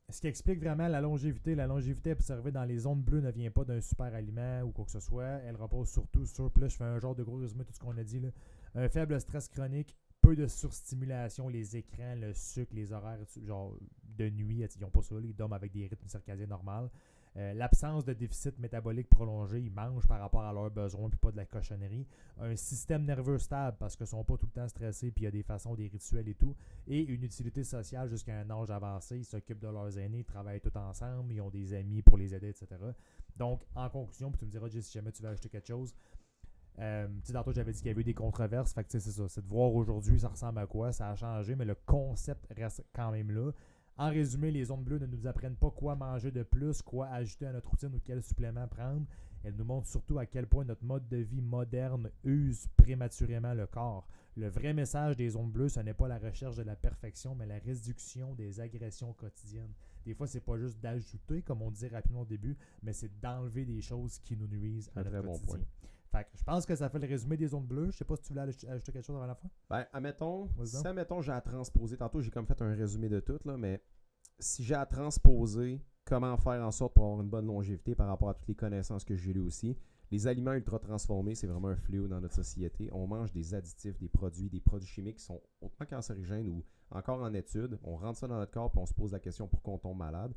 ce qui explique vraiment la longévité. La longévité observée dans les zones bleues ne vient pas d'un super aliment ou quoi que ce soit. Elle repose surtout sur, puis là, je fais un genre de gros résumé de tout ce qu'on a dit, là. Un faible stress chronique, peu de surstimulation, les écrans, le sucre, les horaires genre de nuit, ils n'ont pas ça, ils dorment avec des rythmes circadiens normaux. L'absence de déficit métabolique prolongé, ils mangent par rapport à leurs besoins puis pas de la cochonnerie. Un système nerveux stable parce qu'ils ne sont pas tout le temps stressés puis il y a des façons, des rituels et tout. Et une utilité sociale jusqu'à un âge avancé. Ils s'occupent de leurs aînés, ils travaillent tous ensemble, ils ont des amis pour les aider, etc. Donc, en conclusion, puis tu me diras, Jay, si jamais tu veux acheter quelque chose, tantôt j'avais dit qu'il y avait eu des controverses, fait que c'est ça, c'est de voir aujourd'hui ça ressemble à quoi, ça a changé, mais le concept reste quand même là. En résumé, les zones bleues ne nous apprennent pas quoi manger de plus, quoi ajouter à notre routine ou quel supplément prendre. Elles nous montrent surtout à quel point notre mode de vie moderne use prématurément le corps. Le vrai message des zones bleues, ce n'est pas la recherche de la perfection, mais la réduction des agressions quotidiennes. Des fois, c'est pas juste d'ajouter, comme on disait rapidement au début, mais c'est d'enlever des choses qui nous nuisent à notre quotidien. Bon point. Fait que je pense que ça fait le résumé des zones bleues. Je sais pas si tu voulais ajouter quelque chose avant la fin. Ben, admettons, j'ai à transposer, tantôt j'ai comme fait un résumé de tout, là, mais si j'ai à transposer comment faire en sorte pour avoir une bonne longévité par rapport à toutes les connaissances que j'ai lues aussi, les aliments ultra transformés, c'est vraiment un fléau dans notre société. On mange des additifs, des produits chimiques qui sont hautement cancérigènes ou encore en études. On rentre ça dans notre corps et on se pose la question pourquoi on tombe malade.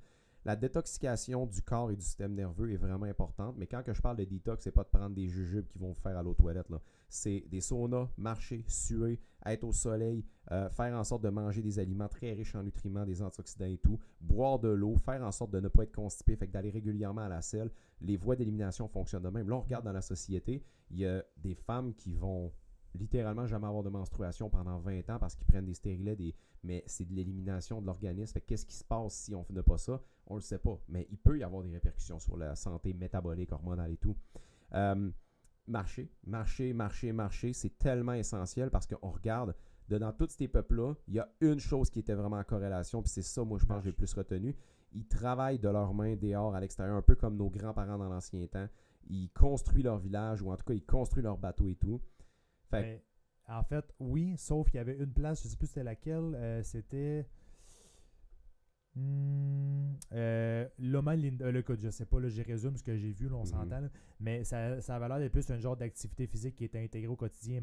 La détoxication du corps et du système nerveux est vraiment importante, mais quand que je parle de détox, c'est pas de prendre des jujubes qui vont vous faire à l'eau toilette, là. C'est des saunas, marcher, suer, être au soleil, faire en sorte de manger des aliments très riches en nutriments, des antioxydants et tout, boire de l'eau, faire en sorte de ne pas être constipé, fait que d'aller régulièrement à la selle. Les voies d'élimination fonctionnent de même. Là, on regarde dans la société, il y a des femmes qui vont littéralement jamais avoir de menstruation pendant 20 ans parce qu'ils prennent des stérilets, mais c'est de l'élimination de l'organisme. Fait que qu'est-ce qui se passe si on ne fait pas ça? On le sait pas, mais il peut y avoir des répercussions sur la santé métabolique, hormonale et tout. Marcher, c'est tellement essentiel parce qu'on regarde, dans tous ces peuples-là, il y a une chose qui était vraiment en corrélation, puis c'est ça, moi, je pense que j'ai le plus retenu. Ils travaillent de leurs mains dehors, à l'extérieur, un peu comme nos grands-parents dans l'ancien temps. Ils construisent leur village, ou en tout cas, ils construisent leur bateau et tout. Mais, en fait, oui, sauf qu'il y avait une place, je ne sais plus c'était laquelle, c'était Loma Linda, là, je sais pas, là, j'y résume ce que j'ai vu, là, on s'entend, là, mais ça avait l'air d'être plus un genre d'activité physique qui était intégrée au quotidien.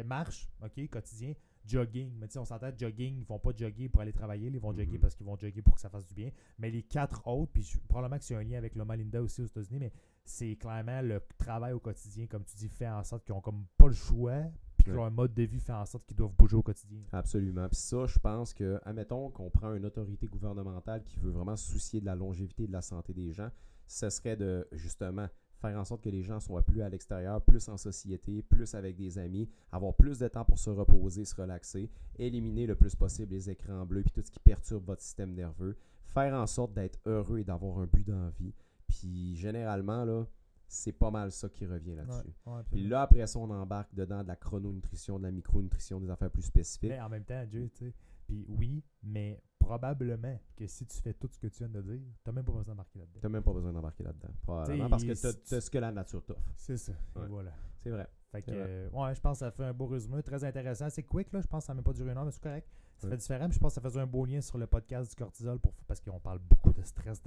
Marche, ok, quotidien, jogging, mais tu sais, on s'entend, jogging, ils vont pas jogger pour aller travailler, ils vont jogger parce qu'ils vont jogger pour que ça fasse du bien, mais les 4 autres, puis probablement que c'est un lien avec Loma Linda aussi aux États-Unis, mais c'est clairement le travail au quotidien, comme tu dis, fait en sorte qu'ils ont comme pas le choix, puis que leur mode de vie fait en sorte qu'ils doivent bouger au quotidien. Absolument. Puis ça, je pense que, admettons qu'on prend une autorité gouvernementale qui veut vraiment se soucier de la longévité et de la santé des gens, ce serait de, justement, faire en sorte que les gens soient plus à l'extérieur, plus en société, plus avec des amis, avoir plus de temps pour se reposer, se relaxer, éliminer le plus possible les écrans bleus puis tout ce qui perturbe votre système nerveux, faire en sorte d'être heureux et d'avoir un but dans la vie. Puis généralement, là, c'est pas mal ça qui revient là-dessus. Puis là, après ça, on embarque dedans de la chrononutrition, de la micronutrition, des affaires plus spécifiques. Mais en même temps, Dieu, tu sais, puis oui, mais probablement que si tu fais tout ce que tu viens de dire, tu n'as même pas besoin d'embarquer là-dedans. Tu n'as même pas besoin d'embarquer là-dedans. Probablement parce que tu as ce que la nature t'offre. C'est ça. Ouais. Et voilà. C'est vrai. Fait que, je pense que ça fait un beau résumé, très intéressant. C'est quick, là. Je pense que ça n'a même pas duré une heure, mais c'est correct. Ça fait différent. Puis je pense que ça faisait un beau lien sur le podcast du cortisol parce qu'on parle beaucoup de stress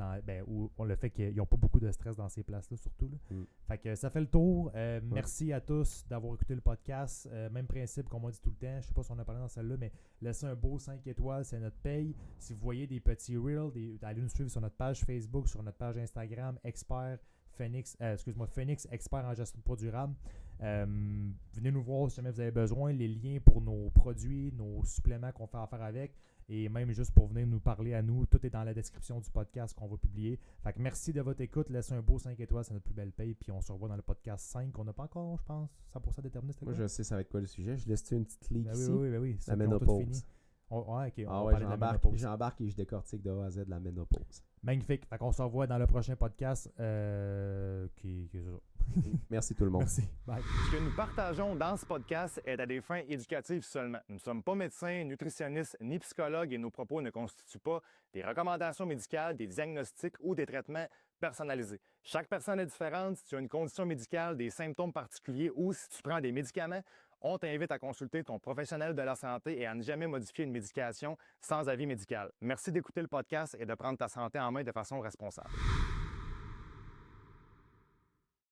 ou on le fait qu'ils n'ont pas beaucoup de stress dans ces places-là, surtout. Là. Fait que ça fait le tour. Merci à tous d'avoir écouté le podcast. Même principe qu'on m'a dit tout le temps. Je ne sais pas si on a parlé dans celle-là, mais laissez un beau 5 étoiles, c'est notre paye. Si vous voyez des petits reels, allez nous suivre sur notre page Facebook, sur notre page Instagram, Phoenix Expert en gestion de produits durables. Venez nous voir si jamais vous avez besoin, les liens pour nos produits, nos suppléments qu'on fait affaire avec, et même juste pour venir nous parler à nous, tout est dans la description du podcast qu'on va publier. Fait que merci de votre écoute, laissez un beau 5 étoiles, c'est notre plus belle paye, puis on se revoit dans le podcast 5 qu'on n'a pas encore, je pense, 100% déterminé. Moi je sais ça va être quoi le sujet, je laisse-tu une petite ligue ici? Oui, la ménopause. J'embarque et je décortique de A à Z la ménopause. Magnifique. Fait qu'on se revoit dans le prochain podcast qui est ça. Merci tout le monde. Merci. Bye. Ce que nous partageons dans ce podcast est à des fins éducatives seulement. Nous ne sommes pas médecins, nutritionnistes ni psychologues et nos propos ne constituent pas des recommandations médicales, des diagnostics ou des traitements personnalisés. Chaque personne est différente. Si tu as une condition médicale, des symptômes particuliers ou si tu prends des médicaments, On t'invite à consulter ton professionnel de la santé et à ne jamais modifier une médication sans avis médical. Merci d'écouter le podcast et de prendre ta santé en main de façon responsable.